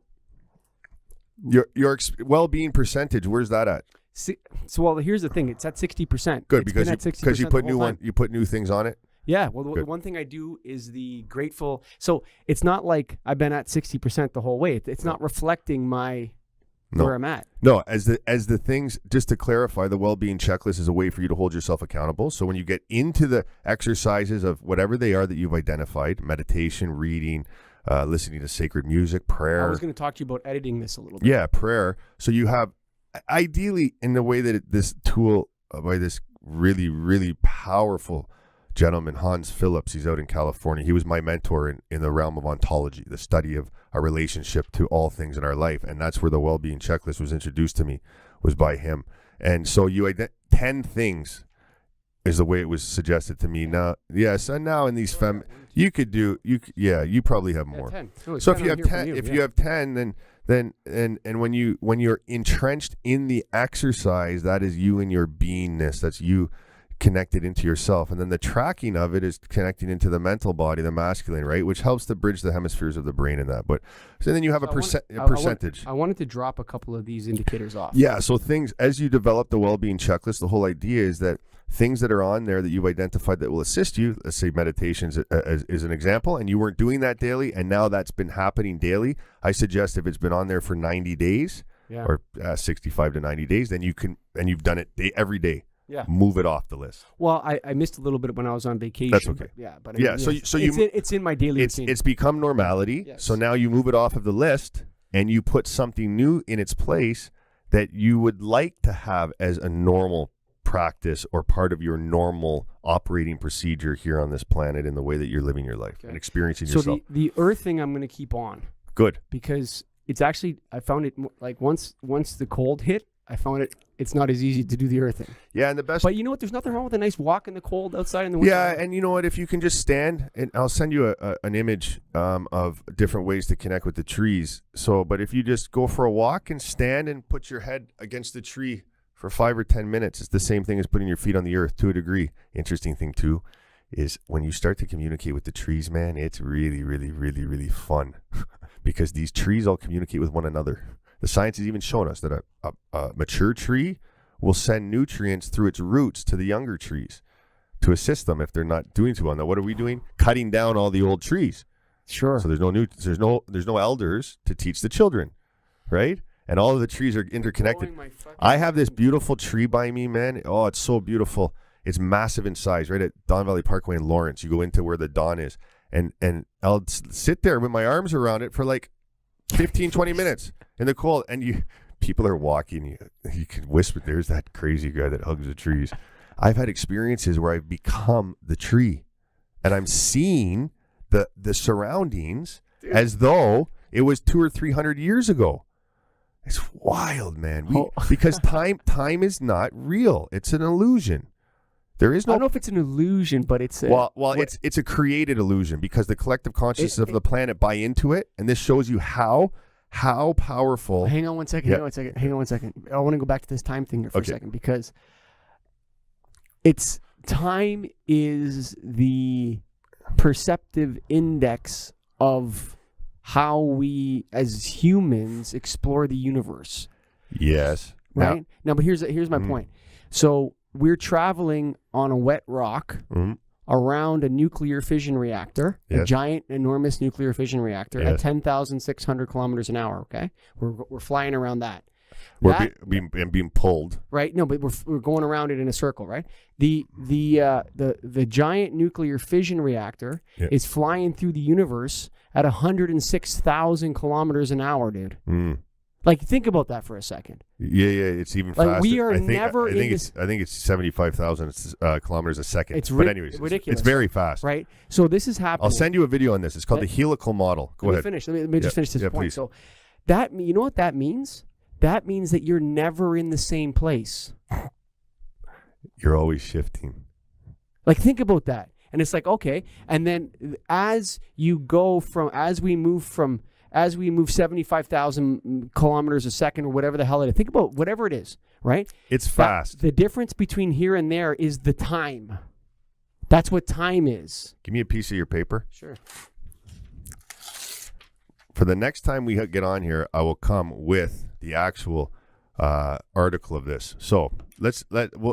your well-being percentage, where's that at? So here's the thing. It's at 60%. Good, because you put new things on it. Yeah. Well, the one thing I do is the grateful. So it's not like I've been at 60% the whole way. It's not reflecting where I'm at. No, as the things, just to clarify, the well-being checklist is a way for you to hold yourself accountable. So when you get into the exercises of whatever they are that you've identified, meditation, reading, listening to sacred music, prayer. I was going to talk to you about editing this a little bit. Yeah, prayer. So you have, ideally, in the way that this tool by this really, really powerful gentleman, Hans Phillips, he's out in California. He was my mentor in the realm of ontology, the study of our relationship to all things in our life. And that's where the well-being checklist was introduced to me, was by him. And so 10 things is the way it was suggested to me. Now, yes, and now in these you probably have more. 10. So if you have 10, then when you're entrenched in the exercise, that is you and your beingness. That's you connected into yourself, and then the tracking of it is connecting into the mental body, the masculine, right, which helps to bridge the hemispheres of the brain in that. But so then you have a percentage. I wanted to drop a couple of these indicators off. Yeah, so things, as you develop the well-being checklist, the whole idea is that things that are on there that you've identified that will assist you, let's say meditations is an example, and you weren't doing that daily, and now that's been happening daily. I suggest if it's been on there for 90 days or 65 to 90 days, then you can, and you've done it every day. Yeah. Move it off the list. Well, I missed a little bit when I was on vacation. That's okay. But I mean, so it's in my daily routine. It's become normality. Yes. So now you move it off of the list and you put something new in its place that you would like to have as a normal practice or part of your normal operating procedure here on this planet in the way that you're living your life and experiencing yourself. So the earth thing I'm going to keep on. Good. Because it's actually, I found it like once the cold hit, I found it's not as easy to do the earth thing. Yeah, and the best. But you know what? There's nothing wrong with a nice walk in the cold outside in the winter. Yeah, and you know what? If you can just stand, and I'll send you an image of different ways to connect with the trees. So, but if you just go for a walk and stand and put your head against the tree for 5 or 10 minutes, it's the same thing as putting your feet on the earth to a degree. Interesting thing too is when you start to communicate with the trees, man, it's really, really, really, really fun because these trees all communicate with one another. The science has even shown us that a mature tree will send nutrients through its roots to the younger trees to assist them if they're not doing too well. Now, what are we doing? Cutting down all the old trees. Sure. So there's no elders to teach the children, right? And all of the trees are interconnected. I have this beautiful tree by me, man. Oh, it's so beautiful. It's massive in size, right at Don Valley Parkway in Lawrence. You go into where the Don is, and I'll sit there with my arms around it for like 15, 20 minutes in the cold, and people are walking. You can whisper, there's that crazy guy that hugs the trees. I've had experiences where I've become the tree, and I'm seeing the surroundings as though it was 200 or 300 years ago. It's wild, man. Because time is not real. It's an illusion. There is no. I don't know if it's an illusion, but it's it's a created illusion because the collective consciousness of the planet buy into it, and this shows you how powerful. Hang on one second. Hang on one second. I want to go back to this time thing here for a second because time is the perceptive index of how we as humans explore the universe. Yes. Right? Now, but here's my point. So we're traveling on a wet rock around a nuclear fission reactor, a giant, enormous nuclear fission reactor at 10,600 kilometers an hour, okay? We're flying around that. We're being pulled. Right? No, but we're going around it in a circle, right? The giant nuclear fission reactor is flying through the universe at 106,000 kilometers an hour, dude. Like, think about that for a second. Yeah, it's even faster. We are I think it's 75,000 kilometers a second. It's anyways, ridiculous. It's very fast. Right? So this is happening. I'll send you a video on this. It's called the helical model. Go ahead. Let me just finish this point. Please. So you know what that means? That means that you're never in the same place. You're always shifting. Like, think about that. And it's like, okay. And then as we move 75,000 kilometers a second or whatever the hell it is, think about whatever it is, right? It's fast. The difference between here and there is the time. That's what time is. Give me a piece of your paper. Sure. For the next time we get on here, I will come with the actual article of this. So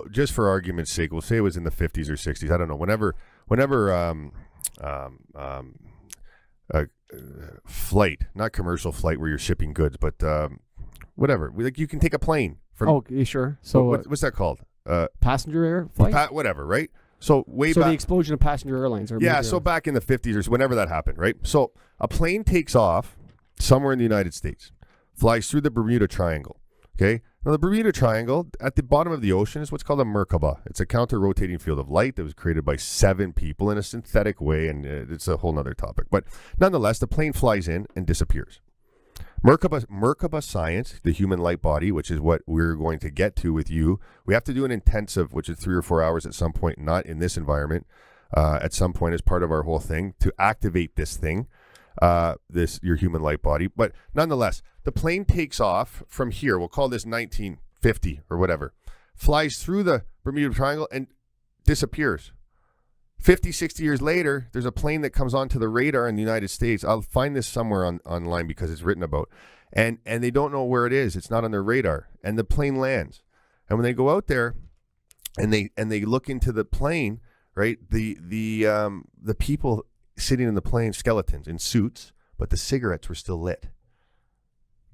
just for argument's sake, we'll say it was in the 50s or 60s. I don't know. Whenever flight, not commercial flight where you're shipping goods, but whatever. Like you can take a plane. Sure. So what's that called? Passenger air flight? Whatever, right? So back, the explosion of passenger airlines. So back in the 50s or whenever that happened, right? So a plane takes off somewhere in the United States, flies through the Bermuda Triangle, okay? Now, the Bermuda Triangle, at the bottom of the ocean, is what's called a Merkaba. It's a counter-rotating field of light that was created by 7 people in a synthetic way, and it's a whole other topic. But nonetheless, the plane flies in and disappears. Merkaba science, the human light body, which is what we're going to get to with you. We have to do an intensive, which is 3 or 4 hours at some point, not in this environment, at some point as part of our whole thing, to activate this thing. Your human light body. But nonetheless, the plane takes off from here. We'll call this 1950 or whatever. Flies through the Bermuda Triangle and disappears. 50, 60 years later, there's a plane that comes onto the radar in the United States. I'll find this somewhere online because it's written about. And they don't know where it is. It's not on their radar. And the plane lands. And when they go out there and they look into the plane, right, the people sitting in the plane, skeletons in suits, but the cigarettes were still lit.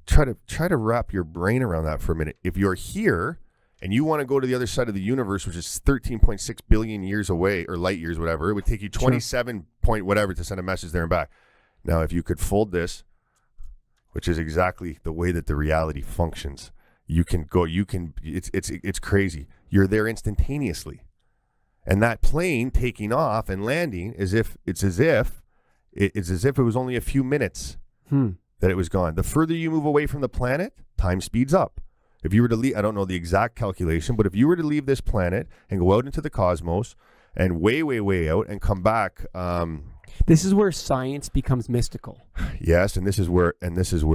Try to wrap your brain around that for a minute. If you're here and you want to go to the other side of the universe, which is 13.6 billion years away, or light years, whatever, it would take you 27 point whatever to send a message there and back. Now, if you could fold this, which is exactly the way that the reality functions, it's crazy. You're there instantaneously. And that plane taking off and landing it's as if it was only a few minutes that it was gone. The further you move away from the planet, time speeds up. If you were to leave, I don't know the exact calculation, but if you were to leave this planet and go out into the cosmos and way, way, way out and come back, this is where science becomes mystical. Yes, and this is where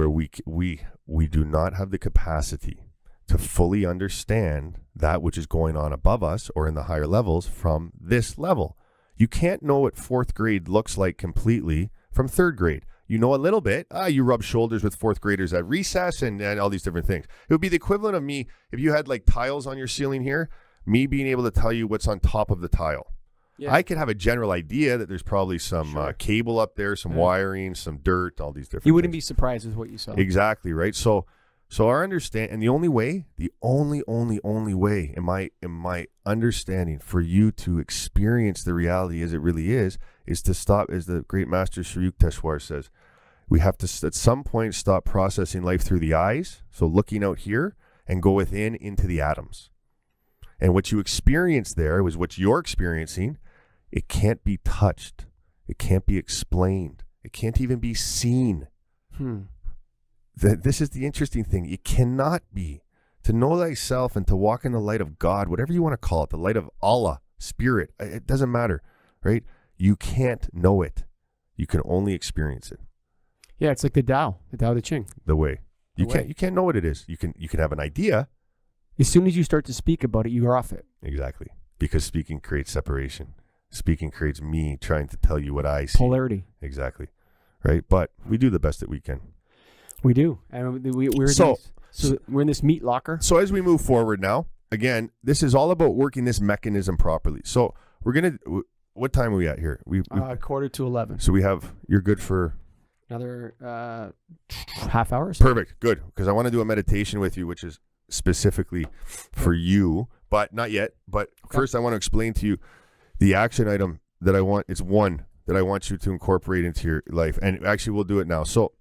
we do not have the capacity to fully understand that which is going on above us or in the higher levels from this level. You can't know what 4th grade looks like completely from 3rd grade. You know a little bit. You rub shoulders with 4th graders at recess and all these different things. It would be the equivalent of me, if you had like tiles on your ceiling here, me being able to tell you what's on top of the tile. Yeah. I could have a general idea that there's probably some cable up there, some wiring, some dirt, all these different You wouldn't things. be surprised with what you saw. Exactly, right? So our understand, and the only way, the only way in my understanding for you to experience the reality as it really is to stop, as the great master Sri Yukteswar says, we have to at some point stop processing life through the eyes, so looking out here, and go within into the atoms. And what you experience there was what you're experiencing. It can't be touched. It can't be explained. It can't even be seen. This is the interesting thing. It cannot be. To know thyself and to walk in the light of God, whatever you want to call it, the light of Allah, spirit, it doesn't matter, right? You can't know it. You can only experience it. Yeah, it's like the Tao Te Ching. The way. You can't know what it is. You can have an idea. As soon as you start to speak about it, you're off it. Exactly. Because speaking creates separation. Speaking creates me trying to tell you what I see. Polarity. Exactly. Right? But we do the best that we can. We do. And we're in this meat locker. So as we move forward now, again, this is all about working this mechanism properly. So we're going to, what time are we at here? We 11:15. So you're good for? Another half hour. Perfect. Good. Because I want to do a meditation with you, which is specifically for you, but not yet. But first I want to explain to you the action item that I want. It's one that I want you to incorporate into your life. And actually we'll do it now. So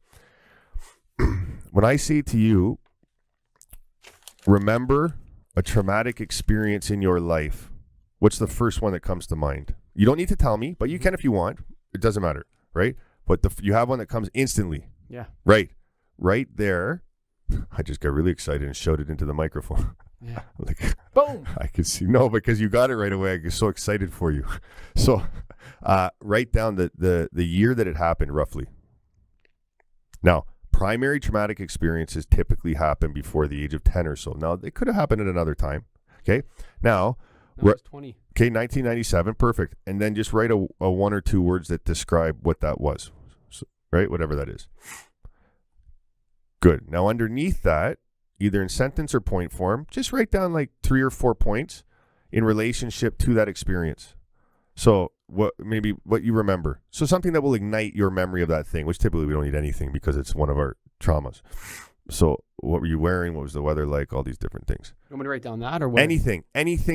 when I say to you, remember a traumatic experience in your life, what's the first one that comes to mind? You don't need to tell me, but you can if you want. It doesn't matter, right? But you have one that comes instantly. Yeah. Right there. I just got really excited and shouted into the microphone. Yeah. Like, boom. I could see. No, because you got it right away. I get so excited for you. So write down the year that it happened, roughly. Now, primary traumatic experiences typically happen before the age of 10 or so. Now, they could have happened at another time. Okay. Now, no, it's 20. Okay, 1997. Perfect. And then just write a one or two words that describe what that was. So, right? Whatever that is. Good. Now, underneath that, either in sentence or point form, just write down like 3 or 4 points in relationship to that experience. So what you remember. So something that will ignite your memory of that thing, which typically we don't need anything because it's one of our traumas. So what were you wearing? What was the weather like? All these different things. You want me to write down that or what? Anything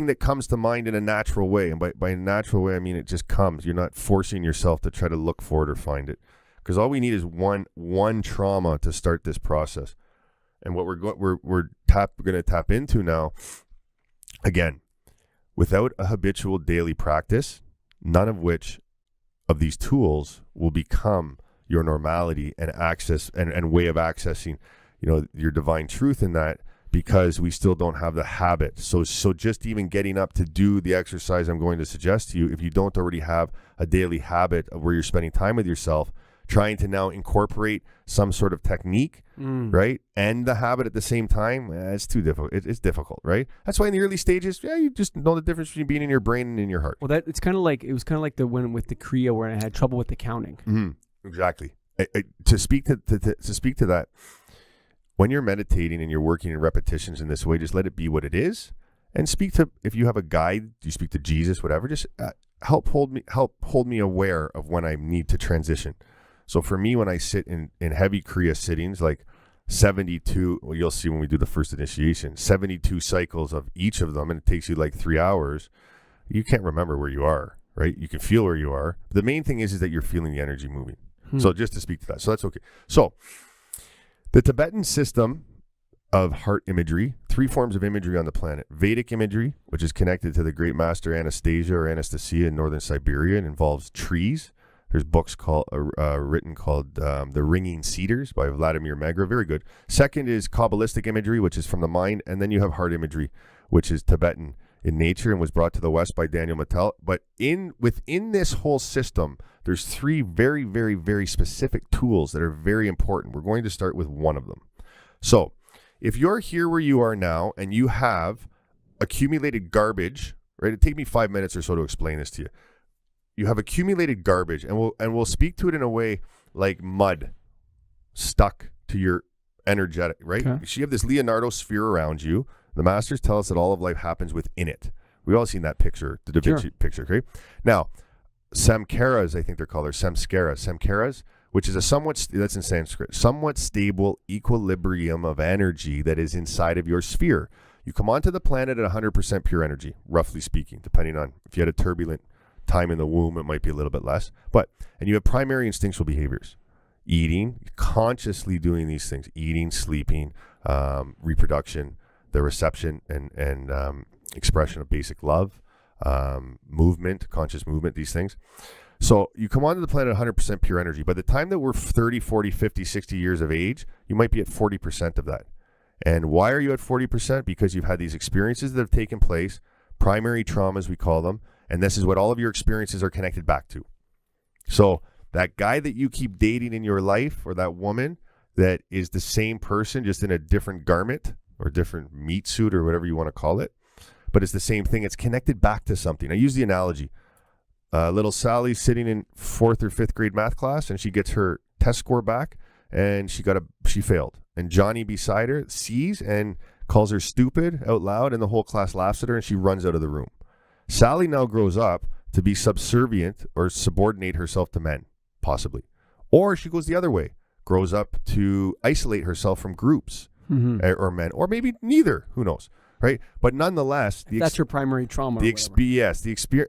that comes to mind in a natural way. And by a natural way, I mean it just comes. You're not forcing yourself to try to look for it or find it. Because all we need is one trauma to start this process. And what we're going to tap into now, again, without a habitual daily practice, none of these tools will become your normality and access and way of accessing, your divine truth in that, because we still don't have the habit. So just even getting up to do the exercise I'm going to suggest to you, if you don't already have a daily habit of where you're spending time with yourself, trying to now incorporate some sort of technique, right? And the habit at the same time, it's too difficult. It's difficult, right? That's why in the early stages, you just know the difference between being in your brain and in your heart. Well, it was kind of like the one with the Kriya where I had trouble with the counting. Mm-hmm. Exactly. To speak to that, when you're meditating and you're working in repetitions in this way, just let it be what it is, and speak to, if you have a guide, you speak to Jesus, whatever. Just help hold me aware of when I need to transition. So for me, when I sit in heavy Kriya sittings, like 72, well, you'll see when we do the first initiation, 72 cycles of each of them, and it takes you like 3 hours, you can't remember where you are, right? You can feel where you are. The main thing is that you're feeling the energy moving. So just to speak to that. So that's okay. So the Tibetan system of heart imagery, 3 forms of imagery on the planet. Vedic imagery, which is connected to the great master Anastasia in northern Siberia, and involves trees. There's books written called The Ringing Cedars by Vladimir Megra. Very good. Second is Kabbalistic imagery, which is from the mind. And then you have heart imagery, which is Tibetan in nature and was brought to the West by Daniel Mattel. But within this whole system, there's 3 very, very, very specific tools that are very important. We're going to start with one of them. So if you're here where you are now and you have accumulated garbage, right? It'd take me 5 minutes or so to explain this to you. You have accumulated garbage, and we'll speak to it in a way like mud stuck to your energetic, right? Okay. So you have this Leonardo sphere around you. The masters tell us that all of life happens within it, We've all seen that picture, the Da Vinci picture, okay? Now, samskaras, I think they're called, or samskaras, which is a that's in Sanskrit, somewhat stable equilibrium of energy that is inside of your sphere. You come onto the planet at 100% pure energy, roughly speaking, depending on if you had a turbulent time in the womb, it might be a little bit less. And you have primary instinctual behaviors. Eating, consciously doing these things, eating, sleeping, reproduction, the reception and expression of basic love, movement, conscious movement, these things. So you come onto the planet at 100% pure energy. By the time that we're 30, 40, 50, 60 years of age, you might be at 40% of that. And why are you at 40%? Because you've had these experiences that have taken place, primary traumas, we call them, and this is what all of your experiences are connected back to. So that guy that you keep dating in your life, or that woman that is the same person, just in a different garment or different meat suit or whatever you want to call it, but it's the same thing. It's connected back to something. I use the analogy. Little Sally's sitting in 4th or 5th grade math class, and she gets her test score back, and she failed. And Johnny beside her sees and calls her stupid out loud, and the whole class laughs at her, and she runs out of the room. Sally now grows up to be subservient or subordinate herself to men, possibly. Or she goes the other way, grows up to isolate herself from groups or men, or maybe neither, who knows, right? But nonetheless, that's her primary trauma. The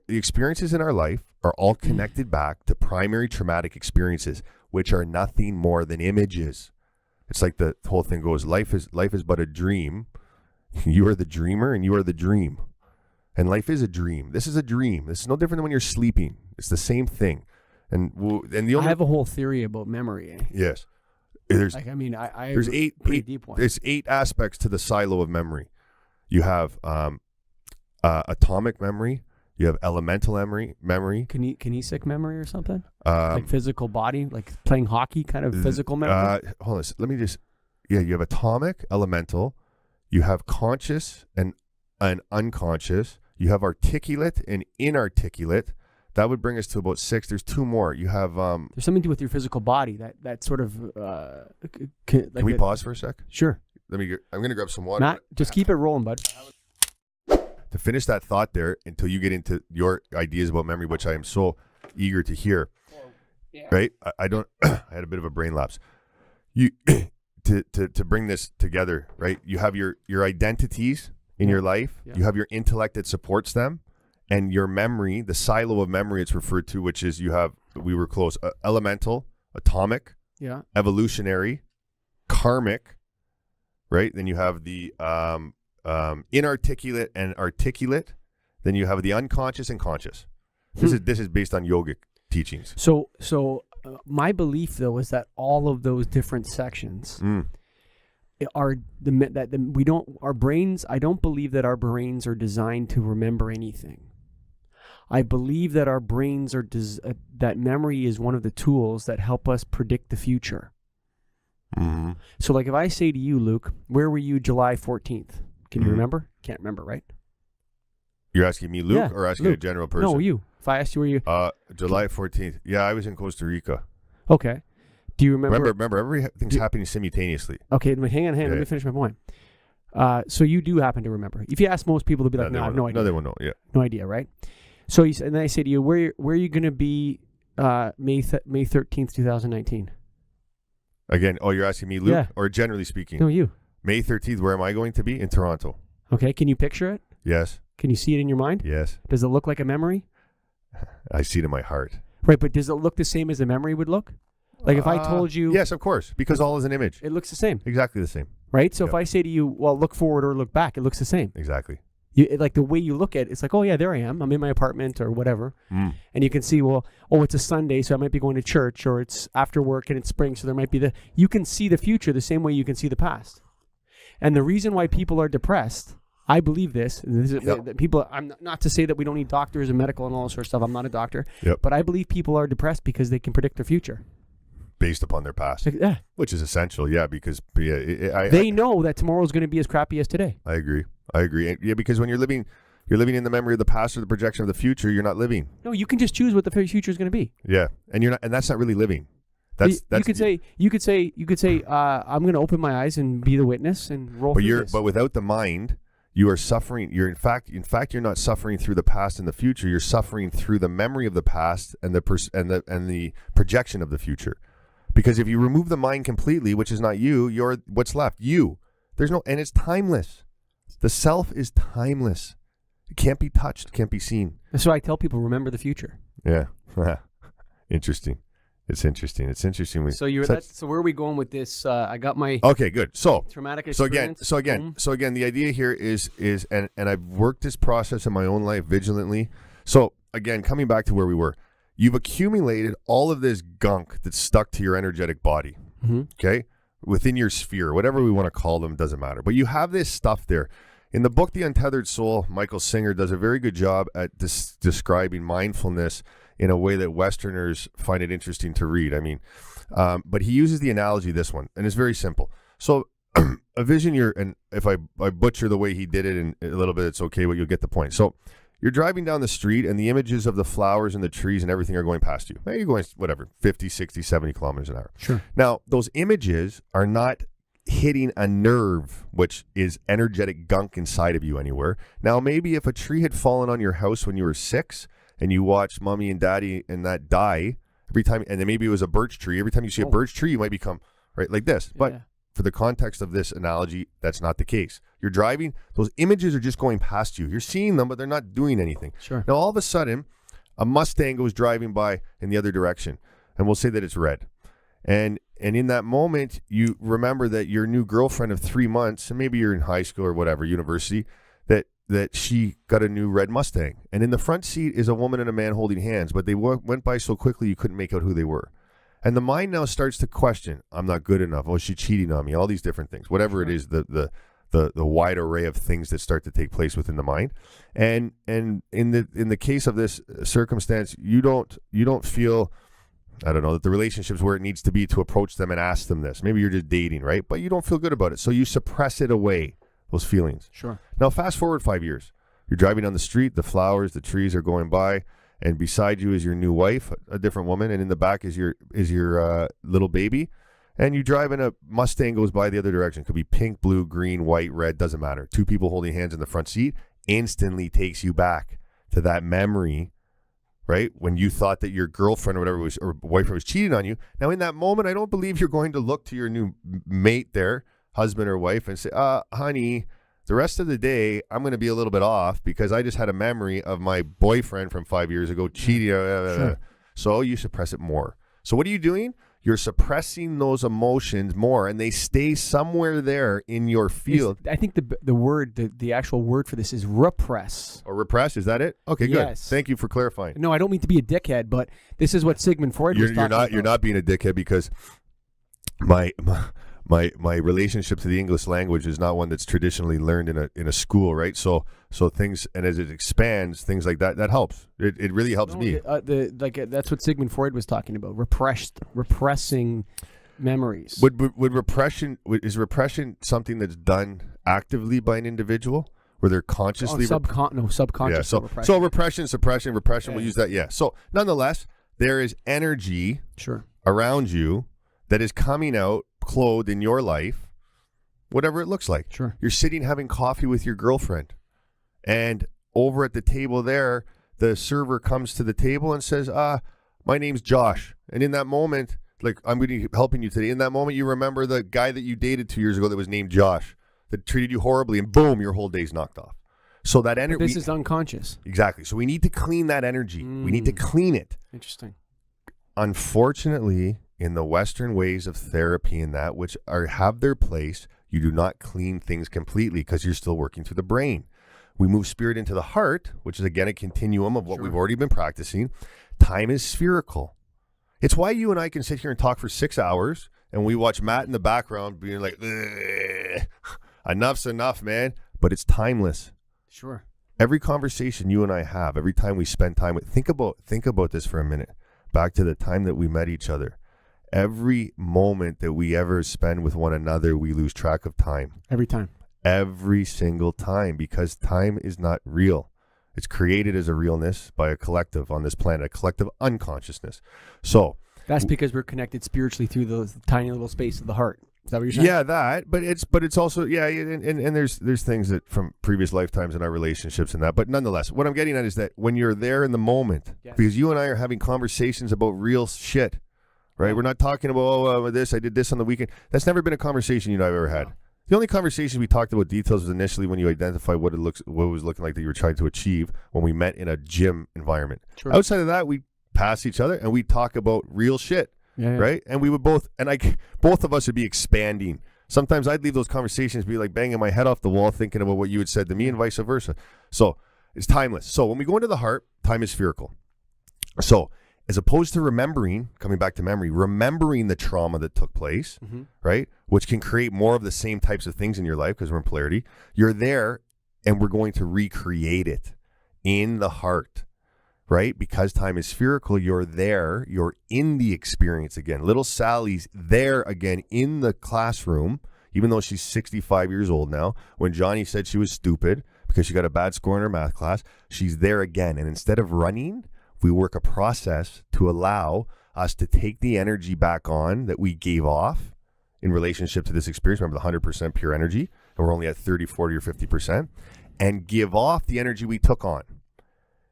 experiences in our life are all connected back to primary traumatic experiences, which are nothing more than images. It's like the whole thing goes, life is but a dream. You are the dreamer and you are the dream. And life is a dream. This is a dream. This is no different than when you're sleeping. It's the same thing. I have a whole theory about memory. Yes. There's 8 deep one. There's 8 aspects to the silo of memory. You have atomic memory. You have elemental memory. Kinesic memory or something? Like physical body, like playing hockey kind of physical memory? Hold on. Let me just... Yeah, you have atomic, elemental. You have conscious and unconscious. You have articulate and inarticulate. That would bring us to about 6. There's 2 more. You have... There's something to do with your physical body. That sort of... Can we pause for a sec? Sure. I'm going to grab some water. Matt, just keep it rolling, bud. To finish that thought there, until you get into your ideas about memory, which I am so eager to hear, right? I don't. I had a bit of a brain lapse. You to bring this together, right? You have your identities in your life. Yeah. You have your intellect that supports them, and your memory, the silo of memory it's referred to, which is we were close, elemental, atomic, evolutionary, karmic, right? Then you have the inarticulate and articulate. Then you have the unconscious and conscious. This is based on yogic teachings. So my belief though is that all of those different sections are our brains. I don't believe that our brains are designed to remember anything. I believe that our brains are that memory is one of the tools that help us predict the future. Mm-hmm. So like if I say to you, Luke, where were you July 14th? Can you remember? Can't remember, right? You're asking me, Luke, or asking a general person? No, you. If I asked you where you... July 14th. Yeah, I was in Costa Rica. Okay. Do you remember... Remember, everything's happening simultaneously. Okay, hang on. Let me finish my point. So you do happen to remember. If you ask most people, they'll be like, no, I have no idea. No, they won't know, yeah. No idea, right? So and then I say to you, where are you going to be May 13th, 2019? Again, you're asking me, Luke, or generally speaking? No, you. May 13th, where am I going to be? In Toronto. Okay, can you picture it? Yes. Can you see it in your mind? Yes. Does it look like a memory? I see it in my heart. Right, but does it look the same as a memory would look? Like if I told you... Yes, of course, because all is an image. It looks the same. Exactly the same. Right? So if I say to you, well, look forward or look back, it looks the same. Exactly. Like the way you look at it, it's like, oh yeah, there I am. I'm in my apartment or whatever. And you can see, it's a Sunday, so I might be going to church, or it's after work and it's spring, so there might be you can see the future the same way you can see the past. And the reason why people are depressed, I believe this people, I'm not to say that we don't need doctors and medical and all this sort of stuff. I'm not a doctor, but I believe people are depressed because they can predict their future. Based upon their past, which is essential, because they know that tomorrow is going to be as crappy as today. I agree. Yeah, because when you're living in the memory of the past or the projection of the future, you're not living. No, you can just choose what the future is going to be. Yeah, and you're not, and that's not really living. You could say, I'm going to open my eyes and be the witness and roll through this. But without the mind, You are suffering. You're in fact, you're not suffering through the past and the future. You're suffering through the memory of the past and the projection of the future. Because if you remove the mind completely, which is not you, you're what's left. You. And it's timeless. The self is timeless. It can't be touched, can't be seen. That's why I tell people, remember the future. Yeah. Interesting. It's interesting. So where are we going with this? I got my okay, good. Traumatic experience. So again, the idea here is and I've worked this process in my own life vigilantly. So again, coming back to where we were, you've accumulated all of this gunk that's stuck to your energetic body. Mm-hmm. Okay, within your sphere, whatever we want to call them, doesn't matter. But you have this stuff there. In the book, The Untethered Soul, Michael Singer does a very good job at describing mindfulness in a way that Westerners find it interesting to read. I mean, but he uses the analogy, this one, and it's very simple. So a vision, and if I butcher the way he did it in a little bit, it's okay, but you'll get the point. So you're driving down the street and the images of the flowers and the trees and everything are going past you. Maybe you're going, 50, 60, 70 kilometers an hour. Sure. Now, those images are not hitting a nerve, which is energetic gunk inside of you anywhere. Now, maybe if a tree had fallen on your house when you were 6 and you watched mommy and daddy and that die every time, and then maybe it was a birch tree. Every time you see a birch tree, you might become right like this. Yeah. But for the context of this analogy, that's not the case. You're driving, those images are just going past you. You're seeing them, but they're not doing anything. Sure. Now, all of a sudden, a Mustang goes driving by in the other direction, and we'll say that it's red. And in that moment, you remember that your new girlfriend of 3 months, and maybe you're in high school or whatever, university, that she got a new red Mustang. And in the front seat is a woman and a man holding hands, but they went by so quickly you couldn't make out who they were. And the mind now starts to question, I'm not good enough. Oh, is she cheating on me? All these different things. Whatever it is, the wide array of things that start to take place within the mind. And in the case of this circumstance, you don't feel, I don't know, that the relationship's where it needs to be to approach them and ask them this. Maybe you're just dating, right? But you don't feel good about it. So you suppress it away, those feelings. Sure. Now, fast forward 5 years. You're driving down the street, the flowers, the trees are going by, and beside you is your new wife, a different woman, and in the back is your little baby. And you drive and a Mustang goes by the other direction. It could be pink, blue, green, white, red, doesn't matter. 2 people holding hands in the front seat instantly takes you back to that memory, right? When you thought that your girlfriend or whatever was, or boyfriend was cheating on you. Now, in that moment, I don't believe you're going to look to your new mate there, husband or wife, and say, honey, the rest of the day, I'm going to be a little bit off because I just had a memory of my boyfriend from 5 years ago cheating. Sure. So you suppress it more. So what are you doing? You're suppressing those emotions more, and they stay somewhere there in your field. I think the actual word for this is repress. Or repress, is that it? Okay, good. Yes. Thank you for clarifying. No, I don't mean to be a dickhead, but this is what Sigmund Freud was talking about. You're not being a dickhead, because my relationship to the English language is not one that's traditionally learned in a school, right? So things, and as it expands, things like that helps. It really helps me. That's what Sigmund Freud was talking about. Repressing memories. Is repression something that's done actively by an individual, where they're consciously subconscious? Yeah. So repression, suppression, repression. Yeah. We'll use that. Yeah. So nonetheless, there is energy around you that is coming out, clothed in your life, whatever it looks like. Sure. You're sitting having coffee with your girlfriend, and over at the table there, the server comes to the table and says, my name's Josh. And in that moment, like, I'm going to be helping you today. In that moment, you remember the guy that you dated 2 years ago that was named Josh, that treated you horribly, and boom, your whole day's knocked off. So that energy. This is unconscious. Exactly. So we need to clean that energy. We need to clean it. Interesting. Unfortunately, in the Western ways of therapy and that, which have their place, you do not clean things completely because you're still working through the brain. We move spirit into the heart, which is, again, a continuum of what we've already been practicing. Time is spherical. It's why you and I can sit here and talk for 6 hours, and we watch Matt in the background being like, enough's enough, man. But it's timeless. Sure. Every conversation you and I have, every time we spend time with, think about this for a minute. Back to the time that we met each other. Every moment that we ever spend with one another, we lose track of time. Every time. Every single time, because time is not real. It's created as a realness by a collective on this planet, a collective unconsciousness. So that's because we're connected spiritually through the tiny little space of the heart. Is that what you're saying? Yeah, that. But it's also and there's things that from previous lifetimes in our relationships and that. But nonetheless, what I'm getting at is that when you're there in the moment, because you and I are having conversations about real shit, right? We're not talking about this. I did this on the weekend. That's never been a conversation you and I've ever had. The only conversation we talked about details was initially when you identified what it was looking like that you were trying to achieve when we met in a gym environment. Sure. Outside of that, we pass each other and we talk about real shit, right? And we would both of us would be expanding. Sometimes I'd leave those conversations be like banging my head off the wall thinking about what you had said to me and vice versa. So it's timeless. So when we go into the heart, time is spherical. So as opposed to coming back to memory, remembering the trauma that took place, right? Which can create more of the same types of things in your life because we're in polarity. You're there and we're going to recreate it in the heart, right? Because time is spherical, you're there, you're in the experience again. Little Sally's there again in the classroom, even though she's 65 years old now. When Johnny said she was stupid because she got a bad score in her math class, she's there again. And instead of running, we work a process to allow us to take the energy back on that we gave off in relationship to this experience. Remember the 100% pure energy, and we're only at 30, 40, or 50%, and give off the energy we took on.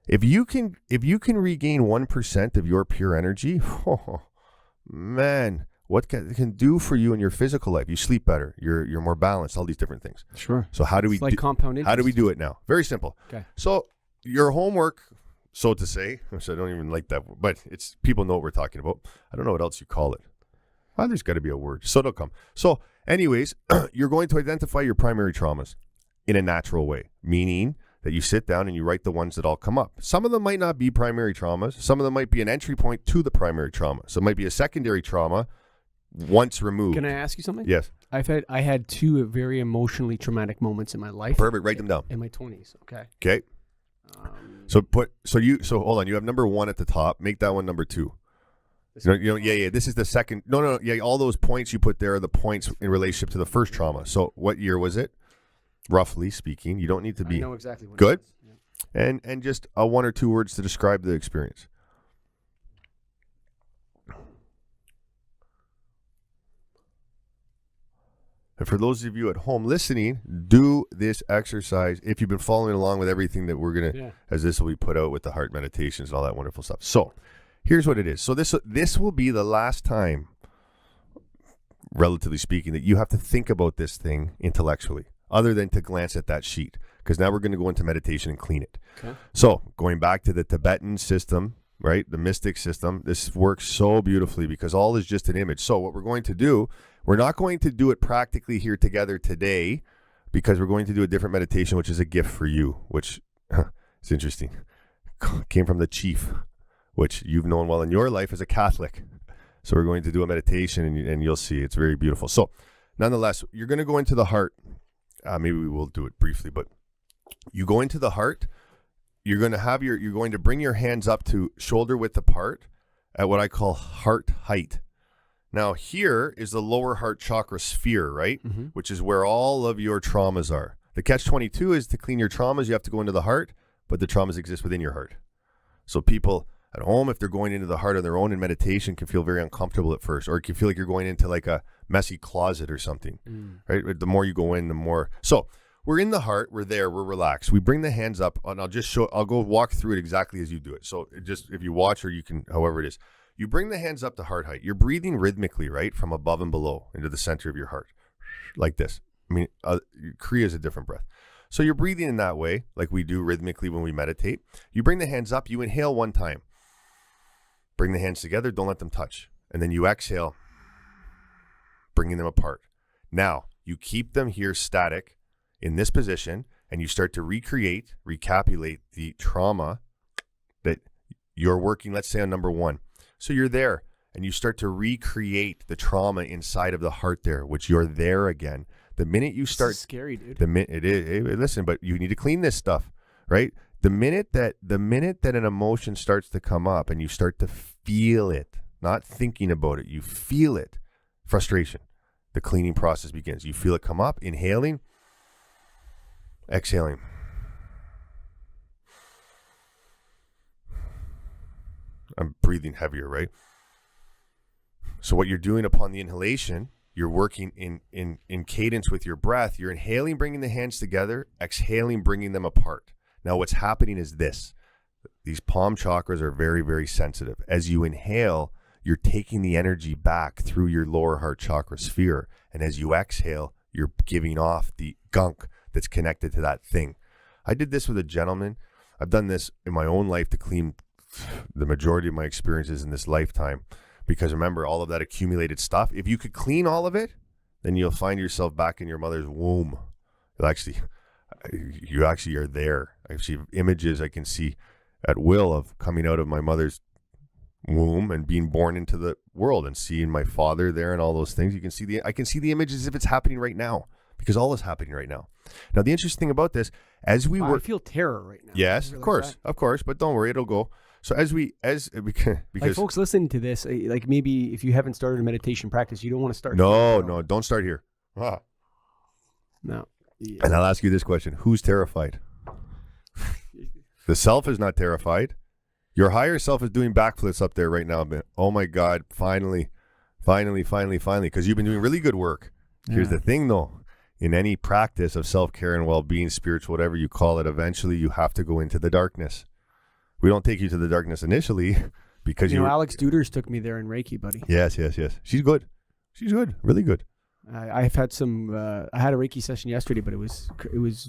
If you can regain 1% of your pure energy, oh, man, what it can do for you in your physical life? You sleep better, you're more balanced, all these different things. Sure. So how do we compound interest. How do we do it now? Very simple. Okay. So your homework, so to say, which I don't even like that, but it's people know what we're talking about. I don't know what else you call it. Well, there's got to be a word. So it'll come. So anyways, you're going to identify your primary traumas in a natural way, meaning that you sit down and you write the ones that all come up. Some of them might not be primary traumas. Some of them might be an entry point to the primary trauma. So it might be a secondary trauma once removed. Can I ask you something? Yes. I had two very emotionally traumatic moments in my life. Perfect. Write them down. In my 20s. Okay. Okay. So hold on. You have number 1 at the top. Make that one number 2. This is the second. No. Yeah, all those points you put there are the points in relationship to the first trauma. So what year was it? Roughly speaking, you don't need to be. I know exactly what good. It is. Yeah. And just 1 or 2 words to describe the experience. And for those of you at home listening, do this exercise if you've been following along with everything that we're going to, as this will be put out with the heart meditations and all that wonderful stuff. So here's what it is. So this will be the last time, relatively speaking, that you have to think about this thing intellectually, other than to glance at that sheet, because now we're going to go into meditation and clean it. Okay. So going back to the Tibetan system, right, the mystic system, this works so beautifully because all is just an image. So what we're going to do, we're not going to do it practically here together today because we're going to do a different meditation, which is a gift for you, which it's interesting. Came from the chief, which you've known well in your life as a Catholic. So we're going to do a meditation and you'll see it's very beautiful. So nonetheless, you're going to go into the heart. Maybe we will do it briefly, but you go into the heart. You're going to bring your hands up to shoulder width apart at what I call heart height. Now here is the lower heart chakra sphere, right? Mm-hmm. Which is where all of your traumas are. The catch-22 is to clean your traumas, you have to go into the heart, but the traumas exist within your heart. So people at home, if they're going into the heart on their own in meditation, can feel very uncomfortable at first, or it can feel like you're going into like a messy closet or something, right? The more you go in, the more. So we're in the heart, we're there, we're relaxed. We bring the hands up, and I'll go walk through it exactly as you do it. So just if you watch or you can, however it is, you bring the hands up to heart height. You're breathing rhythmically, right, from above and below into the center of your heart, like this. I mean, Kriya is a different breath. So you're breathing in that way, like we do rhythmically when we meditate. You bring the hands up, you inhale 1 time. Bring the hands together, don't let them touch. And then you exhale, bringing them apart. Now, you keep them here static in this position, and you start to recapitulate the trauma that you're working, let's say on number 1. So you're there, and you start to recreate the trauma inside of the heart there, which you're there again. The minute you start... This is scary, dude. It is. Listen, but you need to clean this stuff, right? The minute that an emotion starts to come up and you start to feel it, not thinking about it, you feel it, frustration, the cleaning process begins. You feel it come up, inhaling, exhaling. I'm breathing heavier, right? So what you're doing upon the inhalation You're working in cadence with your breath. You're inhaling, bringing the hands together, exhaling, bringing them apart. Now, what's happening is this. These palm chakras are very, very sensitive. As you inhale, you're taking the energy back through your lower heart chakra sphere. And as you exhale, you're giving off the gunk that's connected to that thing. I did this with a gentleman. I've done this in my own life to clean the majority of my experiences in this lifetime. Because remember, all of that accumulated stuff, if you could clean all of it, then you'll find yourself back in your mother's womb. You actually are there. I see images I can see at will of coming out of my mother's womb and being born into the world and seeing my father there and all those things. I can see the images as if it's happening right now, because all is happening right now. Now, the interesting thing about this, as we work, I feel terror right now. Yes, of course, but don't worry, it'll go. So because like folks listening to this, like maybe if you haven't started a meditation practice, you don't want to start. No, don't start here. Ah. No. Yeah. And I'll ask you this question: who's terrified? The self is not terrified. Your higher self is doing backflips up there right now. Oh my God! Finally, because you've been doing really good work. Yeah. Here's the thing, though: in any practice of self-care and well-being, spiritual, whatever you call it, eventually you have to go into the darkness. We don't take you to the darkness initially because you know, Alex Duders took me there in Reiki, buddy. Yes. She's good, really good. I've had I had a Reiki session yesterday, but it was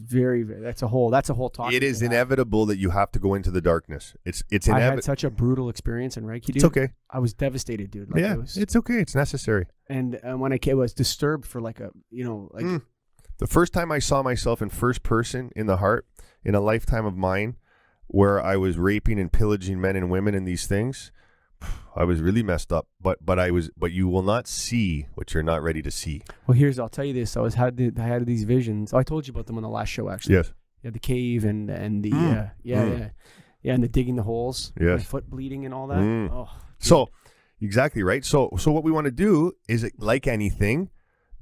very, that's a whole talk. It is inevitable that you have to go into the darkness. It's I had such a brutal experience in Reiki, dude. It's okay. I was devastated, dude. It's okay. It's necessary. And when I was disturbed for the first time I saw myself in first person in the heart in a lifetime of mine, where I was raping and pillaging men and women and these things, I was really messed up. But you will not see what you're not ready to see. Well, I'll tell you this. I had these visions. I told you about them on the last show, actually. Yes. Yeah, the cave and the and the digging the holes. Yes. My foot bleeding and all that. Oh. So, exactly right. So what we want to do is, like anything,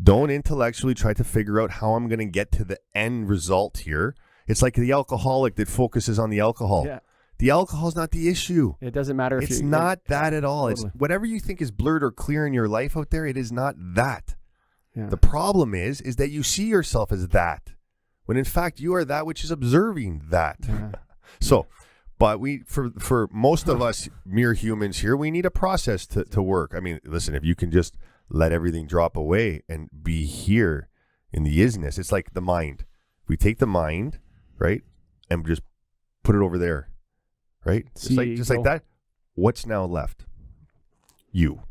don't intellectually try to figure out how I'm going to get to the end result here. It's like the alcoholic that focuses on the alcohol. Yeah. The alcohol is not the issue. It doesn't matter if it's not that at all. Totally. It's whatever you think is blurred or clear in your life out there. It is not that. Yeah. The problem is that you see yourself as that, when in fact you are that which is observing that. Yeah. So, but for most of us mere humans here, we need a process to work. I mean, listen, if you can just let everything drop away and be here in the isness, it's like the mind. We take the mind, right, and just put it over there, right? Just like that. What's now left? You,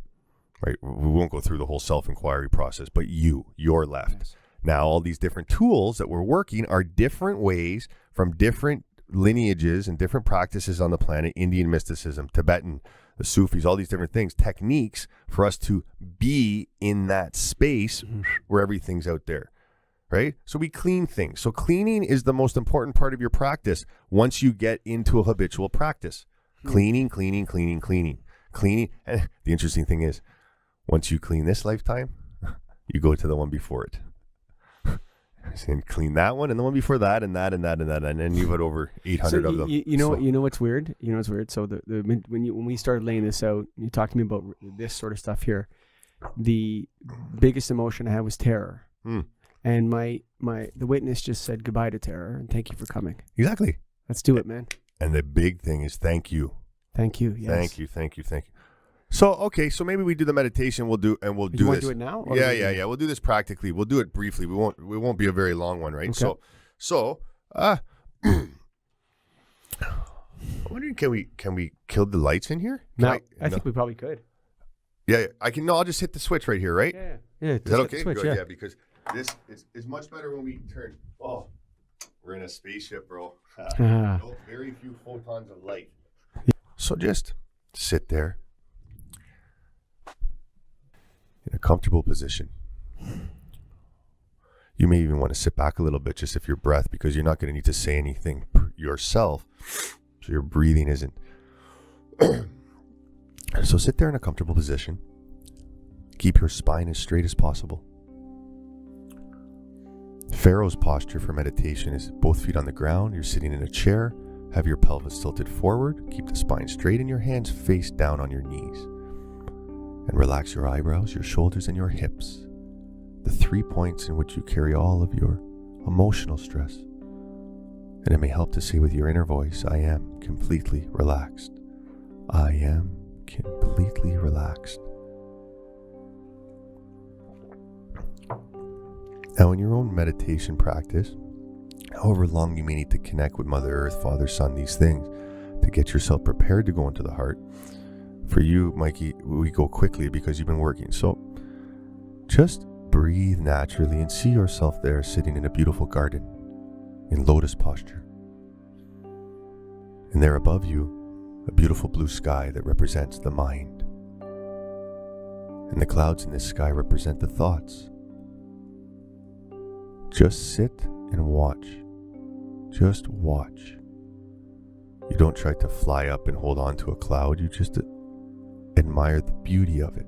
right? We won't go through the whole self-inquiry process, but you're left. Yes. Now, all these different tools that we're working are different ways from different lineages and different practices on the planet: Indian mysticism, Tibetan, the Sufis, all these different things, techniques for us to be in that space where everything's out there. Right? So we clean things. So cleaning is the most important part of your practice once you get into a habitual practice. Cleaning. And the interesting thing is, once you clean this lifetime, you go to the one before it. And clean that one and the one before that and that and that and that. And then you've had over 800 of them. You know what's weird? So when we started laying this out, you talked to me about this sort of stuff here. The biggest emotion I had was terror. And the witness just said goodbye to terror and thank you for coming. Exactly. Let's do it, man. And the big thing is thank you. Thank you. Yes. Thank you. So, okay, so maybe we do the meditation. We'll do this. You want to do it now? Yeah. We'll do this practically. We'll do it briefly. We won't be a very long one, right? Okay. So, I'm wondering, can we kill the lights in here? I think we probably could. Yeah, I can. No, I'll just hit the switch right here, right? Yeah. Is that okay? Switch, good. Yeah, because this is much better when we turn. Oh, we're in a spaceship, bro. Very few photons of light. So just sit there in a comfortable position. You may even want to sit back a little bit, just if your breath, because you're not going to need to say anything yourself. So your breathing isn't. So sit there in a comfortable position. Keep your spine as straight as possible. Pharaoh's posture for meditation is both feet on the ground. You're sitting in a chair. Have your pelvis tilted forward. Keep the spine straight and your hands face down on your knees. And relax your eyebrows, your shoulders, and your hips. the 3 points in which you carry all of your emotional stress. And it may help to say with your inner voice, I am completely relaxed. I am completely relaxed. Now, in your own meditation practice, however long you may need to connect with Mother Earth, Father, Son, these things, to get yourself prepared to go into the heart. For you, Mikey, we go quickly because you've been working. So just breathe naturally and see yourself there sitting in a beautiful garden in lotus posture. And there above you, a beautiful blue sky that represents the mind. And the clouds in this sky represent the thoughts. Just sit and watch. Just watch. You don't try to fly up and hold on to a cloud. You just admire the beauty of it.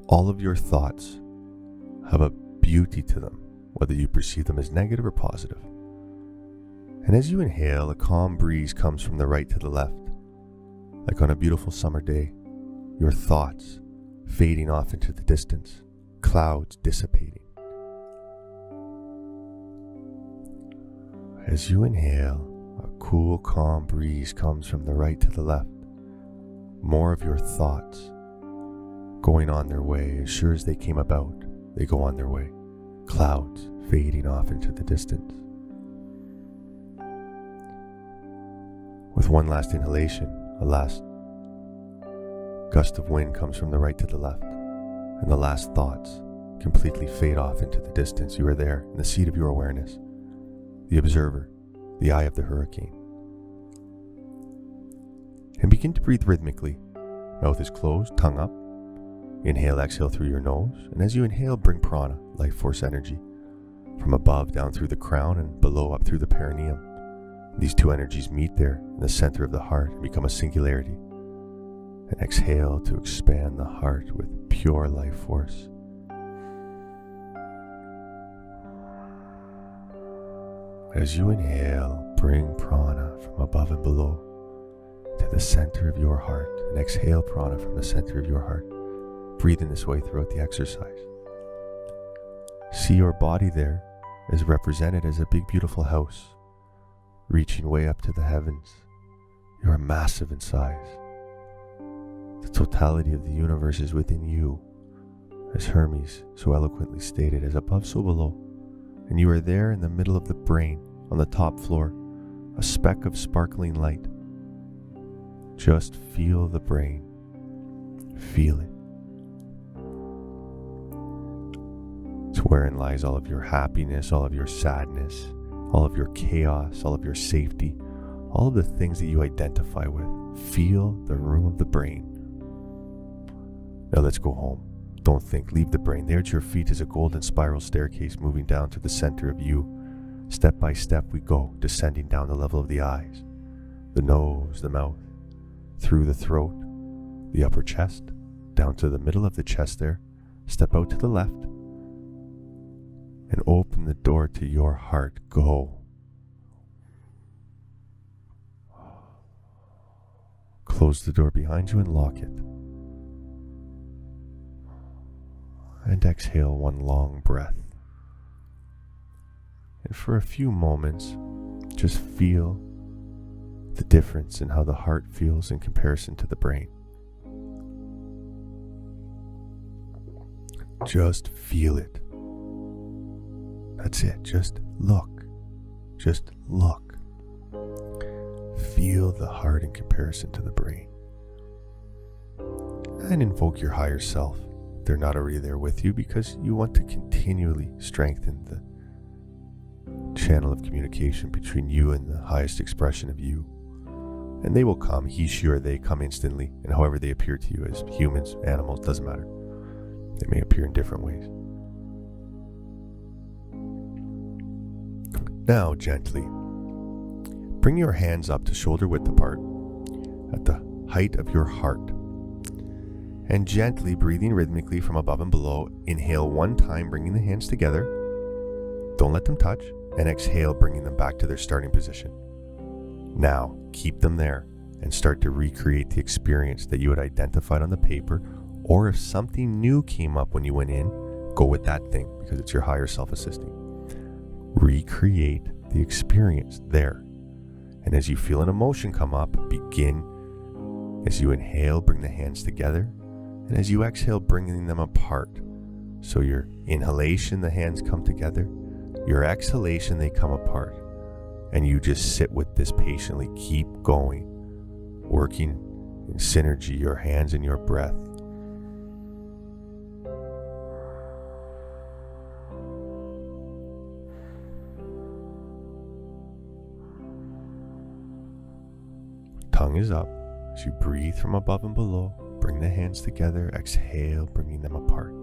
All of your thoughts have a beauty to them, whether you perceive them as negative or positive. And as you inhale, a calm breeze comes from the right to the left. Like on a beautiful summer day, your thoughts fading off into the distance, clouds dissipating. As you inhale, a cool, calm breeze comes from the right to the left. More of your thoughts going on their way. As sure as they came about, they go on their way. Clouds fading off into the distance. With one last inhalation, a last gust of wind comes from the right to the left, and the last thoughts completely fade off into the distance. You are there in the seat of your awareness, the observer, the eye of the hurricane. And begin to breathe rhythmically. Mouth is closed, tongue up. Inhale, exhale through your nose. And as you inhale, bring prana, life force energy, from above down through the crown and below up through the perineum. These two energies meet there in the center of the heart and become a singularity. And exhale to expand the heart with pure life force. As you inhale, bring prana from above and below to the center of your heart, and exhale prana from the center of your heart. Breathe in this way throughout the exercise. See your body there as represented as a big beautiful house, reaching way up to the heavens. You are massive in size. The totality of the universe is within you, as Hermes so eloquently stated, as above so below. And you are there in the middle of the brain, on the top floor, a speck of sparkling light. Just feel the brain. Feel it. It's wherein lies all of your happiness, all of your sadness, all of your chaos, all of your safety, all of the things that you identify with. Feel the room of the brain. Now let's go home. Don't think, leave the brain. There at your feet is a golden spiral staircase moving down to the center of you. Step by step we go, descending down the level of the eyes, the nose, the mouth, through the throat, the upper chest, down to the middle of the chest there. Step out to the left and open the door to your heart. Go. Close the door behind you and lock it. And exhale one long breath. And for a few moments, just feel the difference in how the heart feels in comparison to the brain. Just feel it. That's it. Just look. Just look. Feel the heart in comparison to the brain. And invoke your higher self. They're not already there with you because you want to continually strengthen the channel of communication between you and the highest expression of you. And they will come. He, she, or they come instantly, and however they appear to you as humans, animals, doesn't matter. They may appear in different ways. Now, gently, bring your hands up to shoulder width apart at the height of your heart. And gently, breathing rhythmically from above and below, inhale one time, bringing the hands together. Don't let them touch. And exhale, bringing them back to their starting position. Now, keep them there and start to recreate the experience that you had identified on the paper, or if something new came up when you went in, Go with that thing because it's your higher self assisting. Recreate the experience there. And as you feel an emotion come up, begin. As you inhale, bring the hands together. And as you exhale, bringing them apart. So your inhalation, the hands come together. Your exhalation, they come apart. And you just sit with this patiently. Keep going. Working in synergy, your hands and your breath. Tongue is up. As you breathe from above and below, bring the hands together. Exhale, bringing them apart.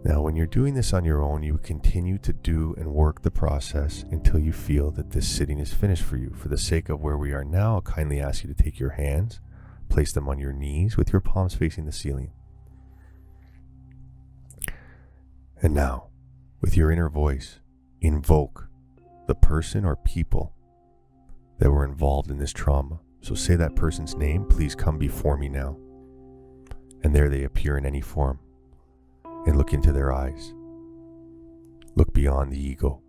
Now, when you're doing this on your own, you continue to do and work the process until you feel that this sitting is finished for you. For the sake of where we are now, I'll kindly ask you to take your hands, place them on your knees with your palms facing the ceiling. And now, with your inner voice, invoke the person or people that were involved in this trauma. So say that person's name, please come before me now. And there they appear in any form. And look into their eyes. Look beyond the ego,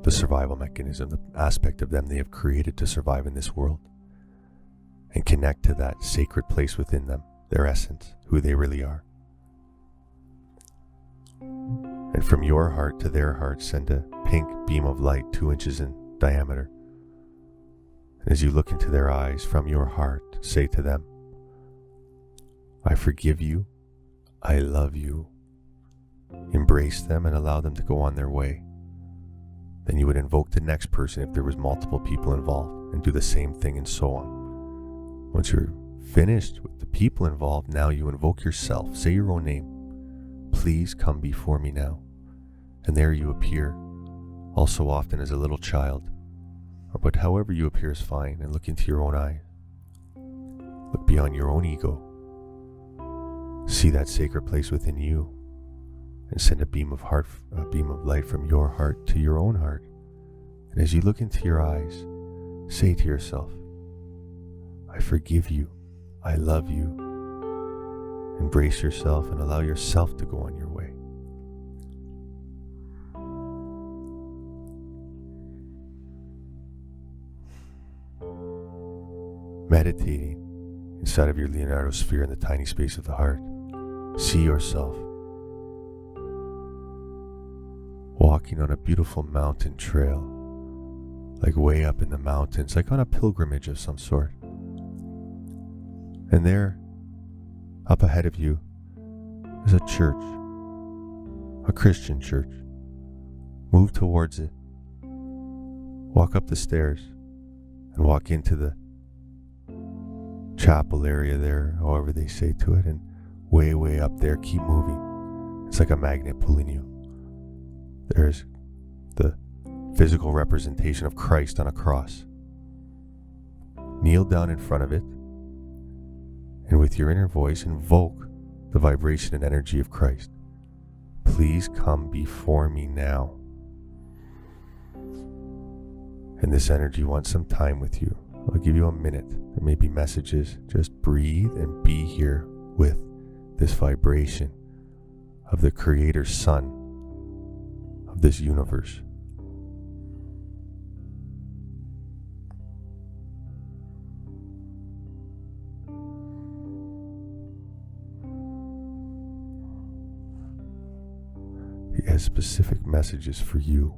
the survival mechanism, the aspect of them they have created to survive in this world. And connect to that sacred place within them, their essence, who they really are. And from your heart to their heart, send a pink beam of light 2 inches in diameter. And as you look into their eyes, from your heart, say to them, I forgive you. I love you. Embrace them and allow them to go on their way. Then you would invoke the next person if there was multiple people involved and do the same thing and so on. Once you're finished with the people involved, now you invoke yourself. Say your own name. Please come before me now. And there you appear, also often as a little child, but however you appear is fine, and look into your own eyes. Look beyond your own ego. See that sacred place within you and send a beam of light from your heart to your own heart. And as you look into your eyes, say to yourself, I forgive you. I love you. Embrace yourself and allow yourself to go on your way. Meditating inside of your Leonardo sphere in the tiny space of the heart. See yourself walking on a beautiful mountain trail, like way up in the mountains, like on a pilgrimage of some sort. And there, up ahead of you, is a church, a Christian church. Move towards it. Walk up the stairs and walk into the chapel area there, however they say to it, and way up there, keep moving. It's like a magnet pulling you. There's the physical representation of Christ on a cross. Kneel down in front of it, and with your inner voice, invoke the vibration and energy of Christ. Please come before me now. And this energy wants some time with you. I'll give you a minute. There may be messages. Just breathe and be here with this vibration of the Creator's Son of this universe. He has specific messages for you.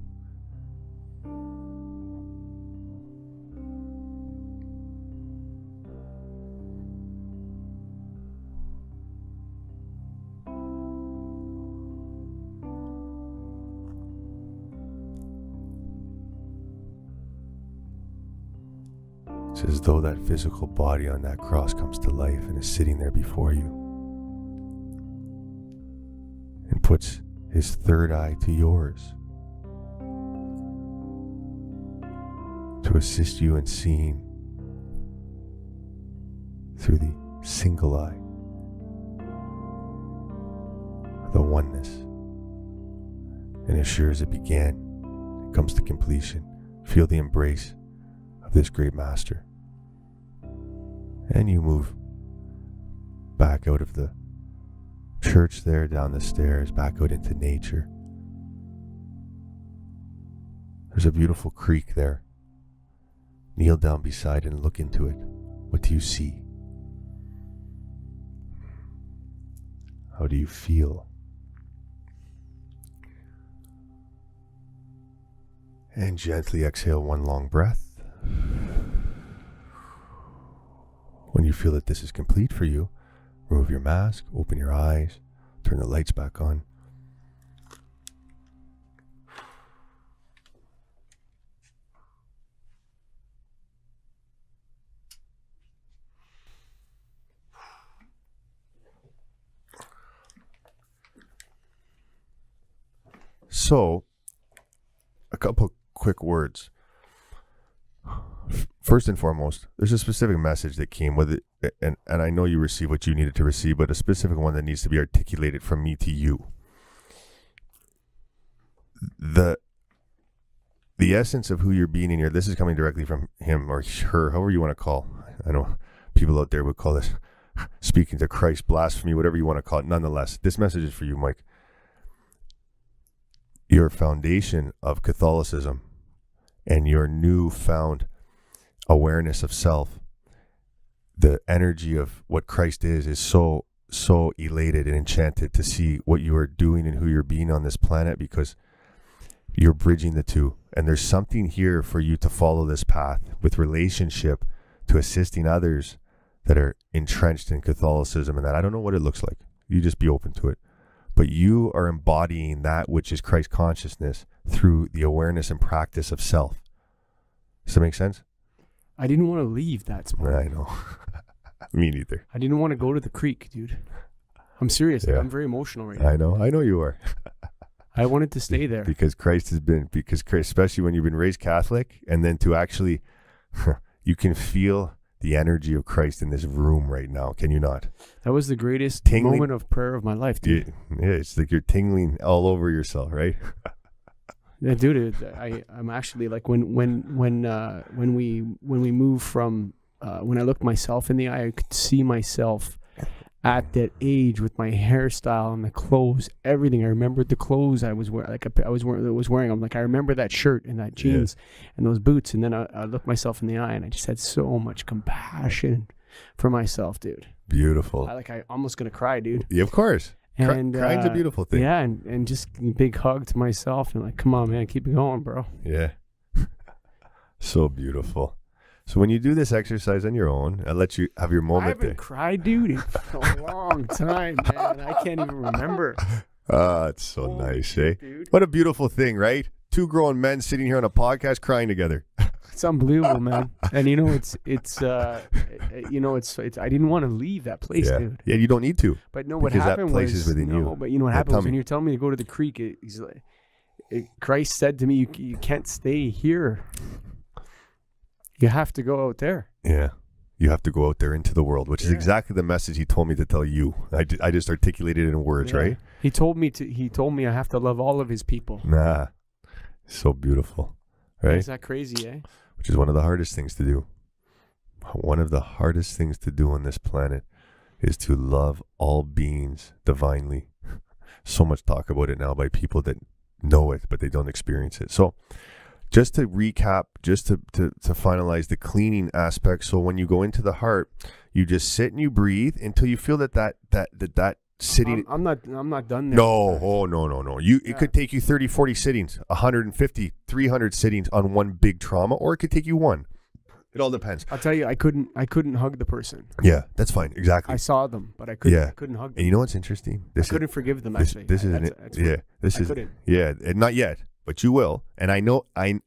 It's as though that physical body on that cross comes to life and is sitting there before you and puts his third eye to yours to assist you in seeing through the single eye the oneness. And as sure as it began, it comes to completion. Feel the embrace of this great master. And you move back out of the church there, down the stairs, back out into nature. There's a beautiful creek there. Kneel down beside it and look into it. What do you see? How do you feel? And gently exhale one long breath. When you feel that this is complete for you, remove your mask, open your eyes, turn the lights back on. So, a couple quick words. First and foremost, there's a specific message that came with it, and I know you received what you needed to receive, but a specific one that needs to be articulated from me to you. The essence of who you're being in here, this is coming directly from him or her, however you want to call. I know people out there would call this speaking to Christ, blasphemy, whatever you want to call it. Nonetheless, this message is for you, Mike. Your foundation of Catholicism and your newfound awareness of self, the energy of what Christ is so elated and enchanted to see what you are doing and who you're being on this planet, because you're bridging the two. And there's something here for you to follow this path with relationship to assisting others that are entrenched in Catholicism, and that I don't know what it looks like. You just be open to it. But you are embodying that which is Christ consciousness through the awareness and practice of self. Does that make sense? I didn't want to leave that spot. I know. Me neither. I didn't want to go to the creek, dude. I'm serious. Yeah. I'm very emotional right now. I know you are. I wanted to stay there. Because Christ, especially when you've been raised Catholic, and then to actually, you can feel the energy of Christ in this room right now. Can you not? That was the greatest Tingling. moment of prayer of my life, dude. Yeah, it's like you're tingling all over yourself, right? Yeah, dude. I'm actually like when we moved from when I looked myself in the eye, I could see myself at that age with my hairstyle and the clothes, everything. I remembered the clothes I was wearing. Like I was wearing. I'm like, I remember that shirt and that jeans and those boots. And then I looked myself in the eye, and I just had so much compassion for myself, dude. Beautiful. I almost gonna cry, dude. Yeah, of course. And crying's a beautiful thing. Yeah, and just a big hug to myself, and like, come on, man, keep it going, bro. Yeah. So beautiful. So when you do this exercise on your own, I'll let you have your moment. I haven't cried, dude, in a long time, man. I can't even remember. It's so nice, eh? Dude. What a beautiful thing, right? Two grown men sitting here on a podcast crying together. It's unbelievable, man. And it's I didn't want to leave that place, dude. Yeah, you don't need to. But no, what happened that place was is within you. But you know what happened was when you're telling me to go to the creek, Christ said to me, you can't stay here. You have to go out there. Yeah. You have to go out there into the world, which is exactly the message he told me to tell you. I just articulated it in words, right? He told me I have to love all of his people. Nah. So beautiful. Right? Is that crazy, eh? Which is one of the hardest things to do. One of the hardest things to do on this planet is to love all beings divinely. So much talk about it now by people that know it, but they don't experience it. So just to recap, just to finalize the cleaning aspect. So when you go into the heart, you just sit and you breathe until you feel that sitting. I'm not done there. No. It could take you 30, 40 sittings, 150, 300 sittings on one big trauma, or it could take you one. It all depends. I'll tell you, I couldn't hug the person. Yeah, that's fine. Exactly. I saw them, but I couldn't hug them. And you know what's interesting? I couldn't forgive them, actually. Not yet, but you will. And I know, and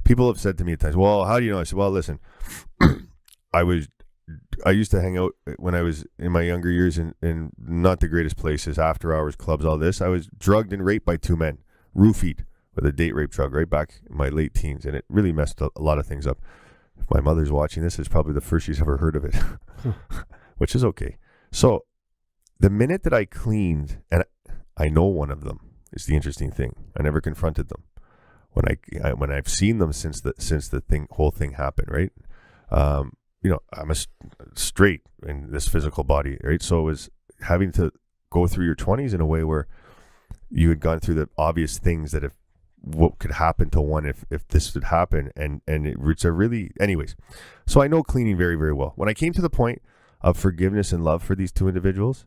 people have said to me at times, well, how do you know? I said, well, listen, I used to hang out when I was in my younger years in not the greatest places, after hours clubs, all this. I was drugged and raped by two men, roofied with a date rape drug right back in my late teens. And it really messed a lot of things up. If my mother's watching this, it's probably the first she's ever heard of it, which is okay. So the minute that I cleaned, and I know one of them. Is the interesting thing. I never confronted them when I've seen them since the whole thing happened, right? I'm straight in this physical body, right? So it was having to go through your 20s in a way where you had gone through the obvious things that what could happen to one if this would happen, and it's a really, anyways. So I know cleaning very, very well. When I came to the point of forgiveness and love for these two individuals,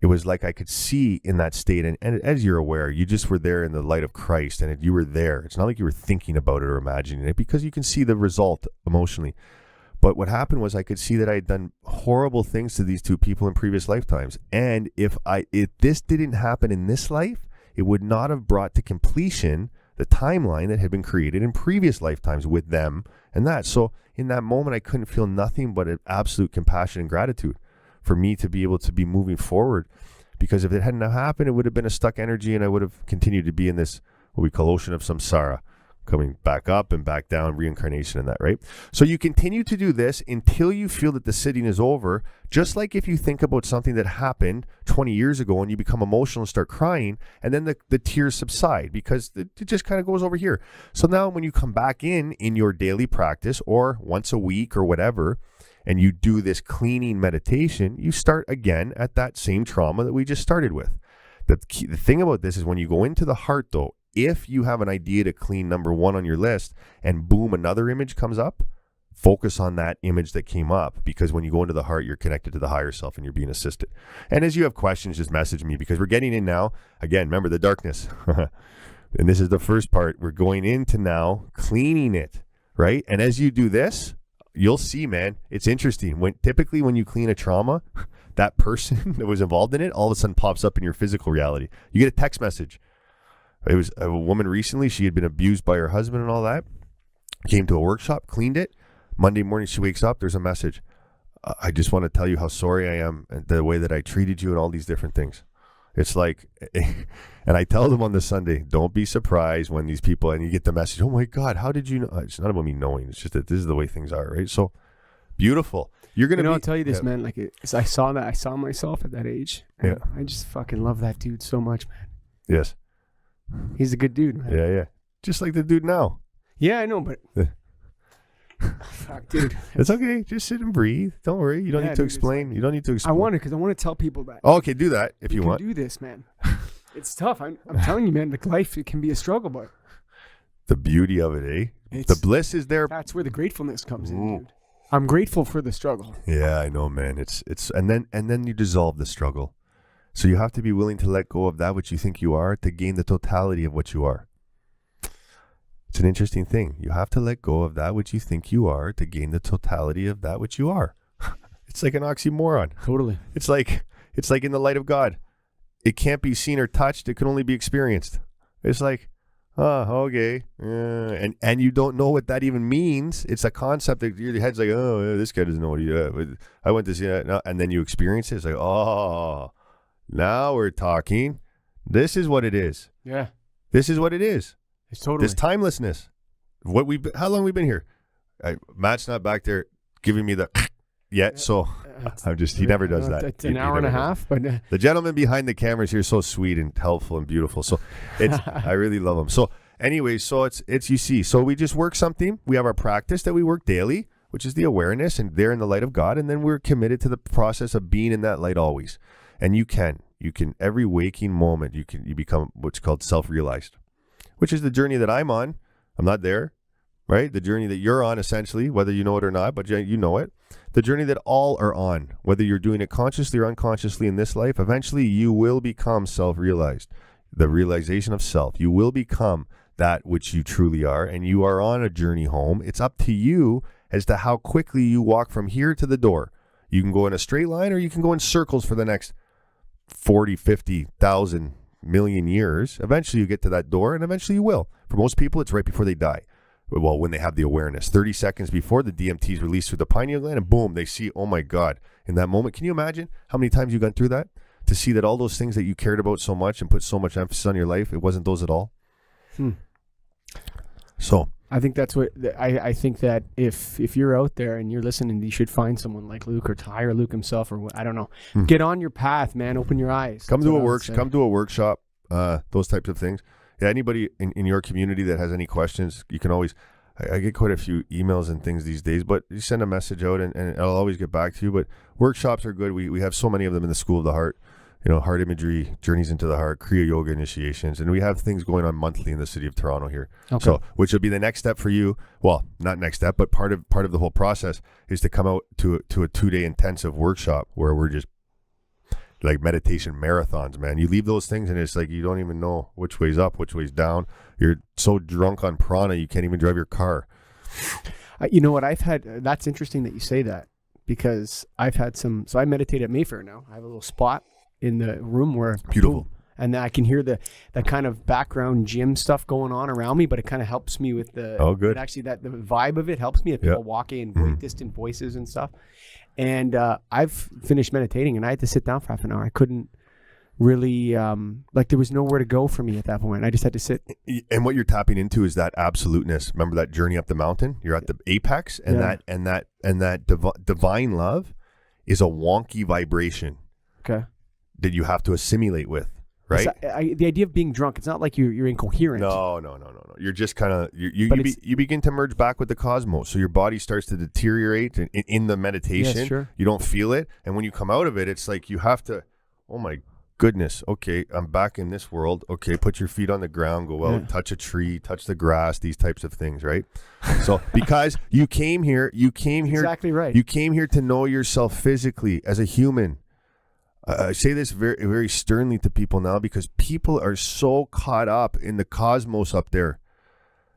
it was like I could see in that state, and as you're aware, you just were there in the light of Christ, and you were there. It's not like you were thinking about it or imagining it, because you can see the result emotionally. But what happened was I could see that I had done horrible things to these two people in previous lifetimes. And if this didn't happen in this life, it would not have brought to completion the timeline that had been created in previous lifetimes with them and that. So in that moment, I couldn't feel nothing but an absolute compassion and gratitude for me to be able to be moving forward. Because if it hadn't happened, it would have been a stuck energy, and I would have continued to be in this, what we call ocean of samsara, coming back up and back down, reincarnation and that, right? So you continue to do this until you feel that the sitting is over. Just like if you think about something that happened 20 years ago and you become emotional and start crying, and then the tears subside because it just kind of goes over here. So now when you come back in your daily practice, or once a week or whatever, and you do this cleaning meditation, you start again at that same trauma that we just started with. The thing about this is when you go into the heart, though, if you have an idea to clean number one on your list and boom, another image comes up, focus on that image that came up, because when you go into the heart, you're connected to the higher self and you're being assisted. And as you have questions, just message me, because we're getting in now. Again, remember the darkness. And this is the first part. We're going into now cleaning it, right? And as you do this, you'll see, man, it's interesting. Typically when you clean a trauma, that person that was involved in it all of a sudden pops up in your physical reality. You get a text message. It was a woman recently. She had been abused by her husband and all that. Came to a workshop, cleaned it. Monday morning, she wakes up. There's a message. I just want to tell you how sorry I am, and the way that I treated you and all these different things. It's like, and I tell them on the Sunday, don't be surprised when these people, and you get the message, oh my God, how did you know? It's not about me knowing. It's just that this is the way things are, right? So beautiful. You're going to I'll tell you this, man. Like, I saw myself at that age. Yeah. I just fucking love that dude so much, man. Yes. He's a good dude, man. Yeah. Just like the dude now. Yeah, I know, but fuck, dude. It's okay. Just sit and breathe. Don't worry. You don't need to explain. You don't need to explain. I want to, because I want to tell people that. Oh, okay, do that if you want. Do this, man. It's tough. I'm telling you, man. Like, life, it can be a struggle, but the beauty of it, eh? The bliss is there. That's where the gratefulness comes in, dude. I'm grateful for the struggle. Yeah, I know, man. It's and then you dissolve the struggle. So you have to be willing to let go of that which you think you are to gain the totality of what you are. It's an interesting thing. You have to let go of that which you think you are to gain the totality of that which you are. It's like an oxymoron. Totally. It's like in the light of God. It can't be seen or touched. It can only be experienced. It's like, okay. And you don't know what that even means. It's a concept that your head's like, oh, this guy doesn't know what he is. I went to see that. And then you experience it. It's like, oh, now we're talking. This is what it is. Yeah. This is what it is. It's totally. This timelessness. How long we been here? Matt's not back there giving me the yet, so he never does that. It's an hour and a half, but the gentleman behind the cameras here is so sweet and helpful and beautiful. So I really love him. So anyway, so it's you see. So we just work something. We have our practice that we work daily, which is the awareness, and there in the light of God, and then we're committed to the process of being in that light always. And you can every waking moment you become what's called self-realized, which is the journey that I'm on. I'm not there, right? The journey that you're on, essentially, whether you know it or not, but you know it. The journey that all are on, whether you're doing it consciously or unconsciously in this life, eventually you will become self-realized. The realization of self. You will become that which you truly are, and you are on a journey home. It's up to you as to how quickly you walk from here to the door. You can go in a straight line, or you can go in circles for the next 40, 50,000 million years. Eventually you get to that door, and eventually you will. For most people, it's right before they die. Well, when they have the awareness, 30 seconds before the DMT is released through the pineal gland, and boom, they see, oh my God, in that moment. Can you imagine how many times you've gone through that to see that all those things that you cared about so much and put so much emphasis on your life, it wasn't those at all? So I think that's what I think that if you're out there and you're listening, you should find someone like Luke or Ty or Luke himself, or I don't know. Get on your path, man. Open your eyes. Come to a workshop. Those types of things. Yeah. Anybody in your community that has any questions, you can always. I get quite a few emails and things these days, but you send a message out and I'll always get back to you. But workshops are good. We have so many of them in the School of the Heart. Heart imagery, journeys into the heart, Kriya yoga initiations, and we have things going on monthly in the city of Toronto here. Okay. So, which will be the next step for you. Well, not next step, but part of the whole process is to come out to a 2-day intensive workshop where we're just like meditation marathons, man. You leave those things and it's like you don't even know which way's up, which way's down. You're so drunk on prana you can't even drive your car. You know what I've had? That's interesting that you say that, because I've had some. So I meditate at Mayfair now. I have a little spot in the room where beautiful, and I can hear the kind of background gym stuff going on around me, but it kind of helps me with the good. Actually, that the vibe of it helps me. If people walking in very distant voices and stuff, and I've finished meditating and I had to sit down for half an hour. I couldn't really there was nowhere to go for me at that point. I just had to sit. And what you're tapping into is that absoluteness. Remember that journey up the mountain? You're at the apex, and that divine love is a wonky vibration. Okay. That you have to assimilate with, right? The idea of being drunk, it's not like you're incoherent. No. You're just kind of you begin to merge back with the cosmos. So your body starts to deteriorate in the meditation. Yes, sure. You don't feel it, and when you come out of it, it's like you have to. Oh my goodness. Okay, I'm back in this world. Okay, put your feet on the ground, go out, touch a tree, touch the grass. These types of things, right? So because you came here. Exactly right. You came here to know yourself physically as a human. I say this very, very sternly to people now because people are so caught up in the cosmos up there,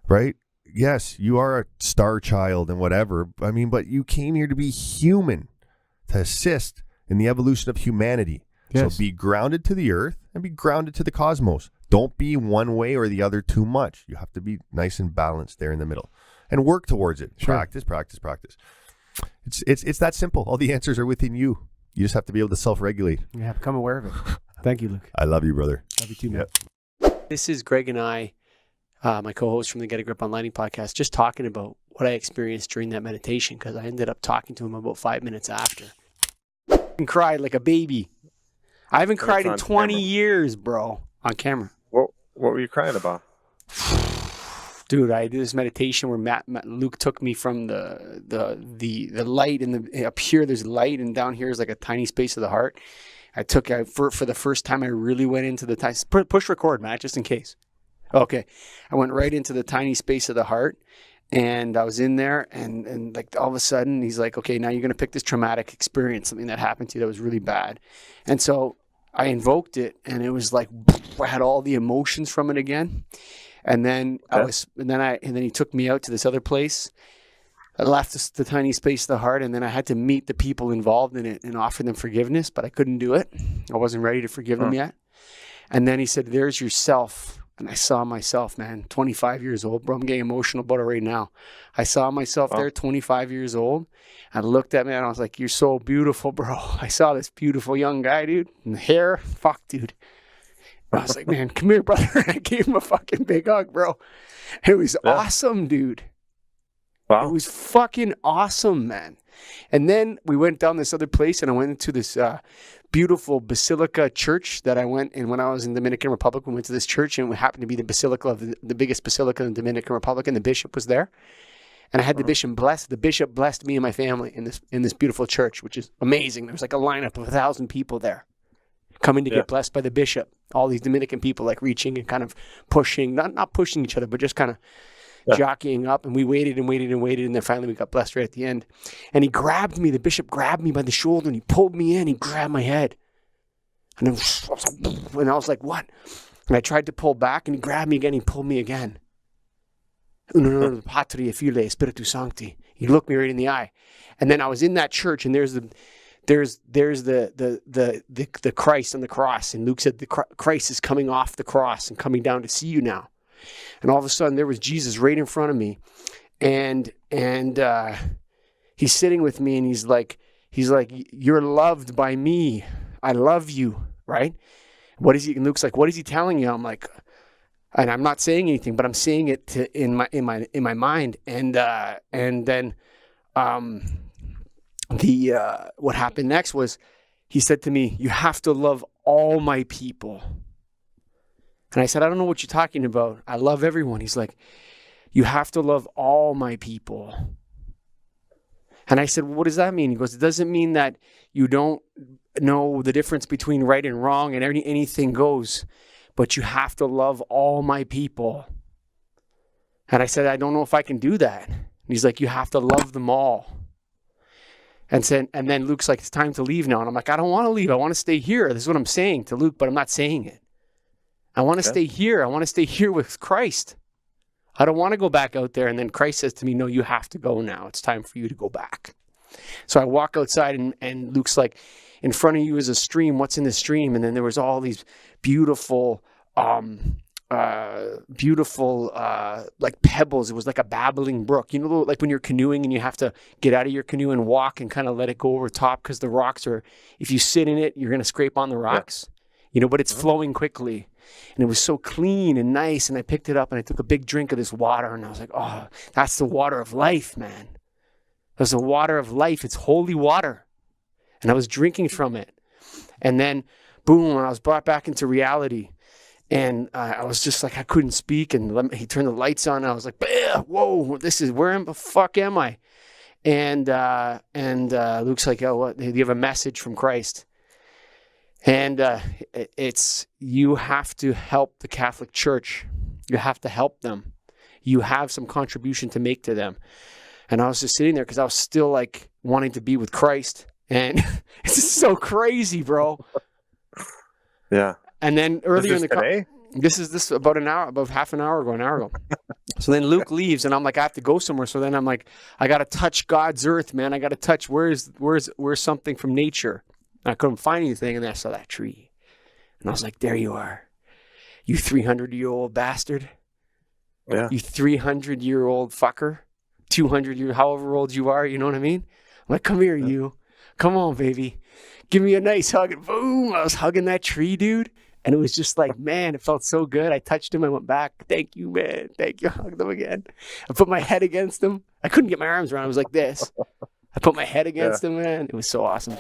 right? Yes, you are a star child and whatever. I mean, but you came here to be human, to assist in the evolution of humanity. Yes. So be grounded to the earth and be grounded to the cosmos. Don't be one way or the other too much. You have to be nice and balanced there in the middle and work towards it. Sure. Practice. It's that simple. All the answers are within you. You just have to be able to self-regulate. Yeah, become aware of it. Thank you, Luke. I love you, brother. Love you too, man. Yep. This is Greg and I, my co-host from the Get a Grip on Lighting podcast, just talking about what I experienced during that meditation, because I ended up talking to him about 5 minutes after. And cried like a baby. I haven't cried in 20 years, bro, on camera. What were you crying about? Dude, I did this meditation where Luke took me from the light, and up here there's light, and down here is like a tiny space of the heart. I took for the first time I really went into the tiny. Push record, Matt, just in case. Okay, I went right into the tiny space of the heart, and I was in there, and like all of a sudden he's like, okay, now you're gonna pick this traumatic experience, something that happened to you that was really bad, and so I invoked it, and it was like I had all the emotions from it again. And then then he took me out to this other place. I left the tiny space of the heart, and then I had to meet the people involved in it and offer them forgiveness, but I couldn't do it. I wasn't ready to forgive them yet. And then he said, there's yourself. And I saw myself, man, 25 years old, bro. I'm getting emotional about it right now. I saw myself there, 25 years old. I looked at me and I was like, you're so beautiful, bro. I saw this beautiful young guy, dude. And the hair, fuck, dude. I was like, man, come here, brother. I gave him a fucking big hug, bro. It was awesome, dude. Wow. It was fucking awesome, man. And then we went down this other place, and I went into this beautiful basilica church that I went in when I was in the Dominican Republic. We went to this church, and it happened to be the basilica of the biggest basilica in the Dominican Republic, and the bishop was there. And I had the bishop blessed. The bishop blessed me and my family in this beautiful church, which is amazing. There was like a lineup of 1,000 people there coming to get blessed by the bishop. All these Dominican people like reaching and kind of pushing, not pushing each other, but just kind of jockeying up. And we waited and waited and waited. And then finally we got blessed right at the end. And he grabbed me, the bishop grabbed me by the shoulder, and he pulled me in. He grabbed my head. And I was like, what? And I tried to pull back, and he grabbed me again. He pulled me again. Patria, Filii, Spiritus Sancti. He looked me right in the eye. And then I was in that church, and there's the Christ on the cross, and Luke said the Christ is coming off the cross and coming down to see you now. And all of a sudden there was Jesus right in front of me, and he's sitting with me, and he's like, you're loved by me. I love you, right? What is he? And Luke's like, what is he telling you? I'm like, And I'm not saying anything, but I'm saying it in my mind. And then what happened next was he said to me, "You have to love all my people." And I said, "I don't know what you're talking about. I love everyone." He's like, "You have to love all my people." And I said, "Well, what does that mean?" He goes, "It doesn't mean that you don't know the difference between right and wrong and anything goes, but you have to love all my people." And I said, "I don't know if I can do that." And he's like, "You have to love them all." And then Luke's like, "It's time to leave now." And I'm like, "I don't want to leave. I want to stay here." This is what I'm saying to Luke, but I'm not saying it. I want to stay here. I want to stay here with Christ. I don't want to go back out there. And then Christ says to me, "No, you have to go now. It's time for you to go back." So I walk outside and Luke's like, "In front of you is a stream. What's in the stream?" And then there was all these beautiful like pebbles. It was like a babbling brook. You know, like when you're canoeing and you have to get out of your canoe and walk and kind of let it go over top because the rocks are, if you sit in it, you're going to scrape on the rocks. You know, but it's flowing quickly. And it was so clean and nice. And I picked it up and I took a big drink of this water. And I was like, "Oh, that's the water of life, man. That's the water of life. It's holy water." And I was drinking from it. And then, boom, I was brought back into reality. And I was just like, I couldn't speak. And he turned the lights on. And I was like, whoa, where the fuck am I? And Luke's like, "Oh, what? Do you have a message from Christ?" And it's, you have to help the Catholic Church. You have to help them. You have some contribution to make to them. And I was just sitting there because I was still like wanting to be with Christ. And it's just so crazy, bro. Yeah. And then earlier in the today? This is about half an hour ago. So then Luke leaves, and I'm like, I have to go somewhere. So then I'm like, I got to touch God's earth, man. I got to touch where's something from nature. And I couldn't find anything, and then I saw that tree, and I was like, there you are, you 300-year-old bastard. Yeah. You 300-year-old fucker, 200 however old you are. You know what I mean? I'm like, come here, you. Come on, baby. Give me a nice hug. And boom, I was hugging that tree, dude. And it was just like, man, it felt so good. I touched him. I went back. "Thank you, man. Thank you." I hugged him again. I put my head against him. I couldn't get my arms around him. I was like this. I put my head against him, man. It was so awesome.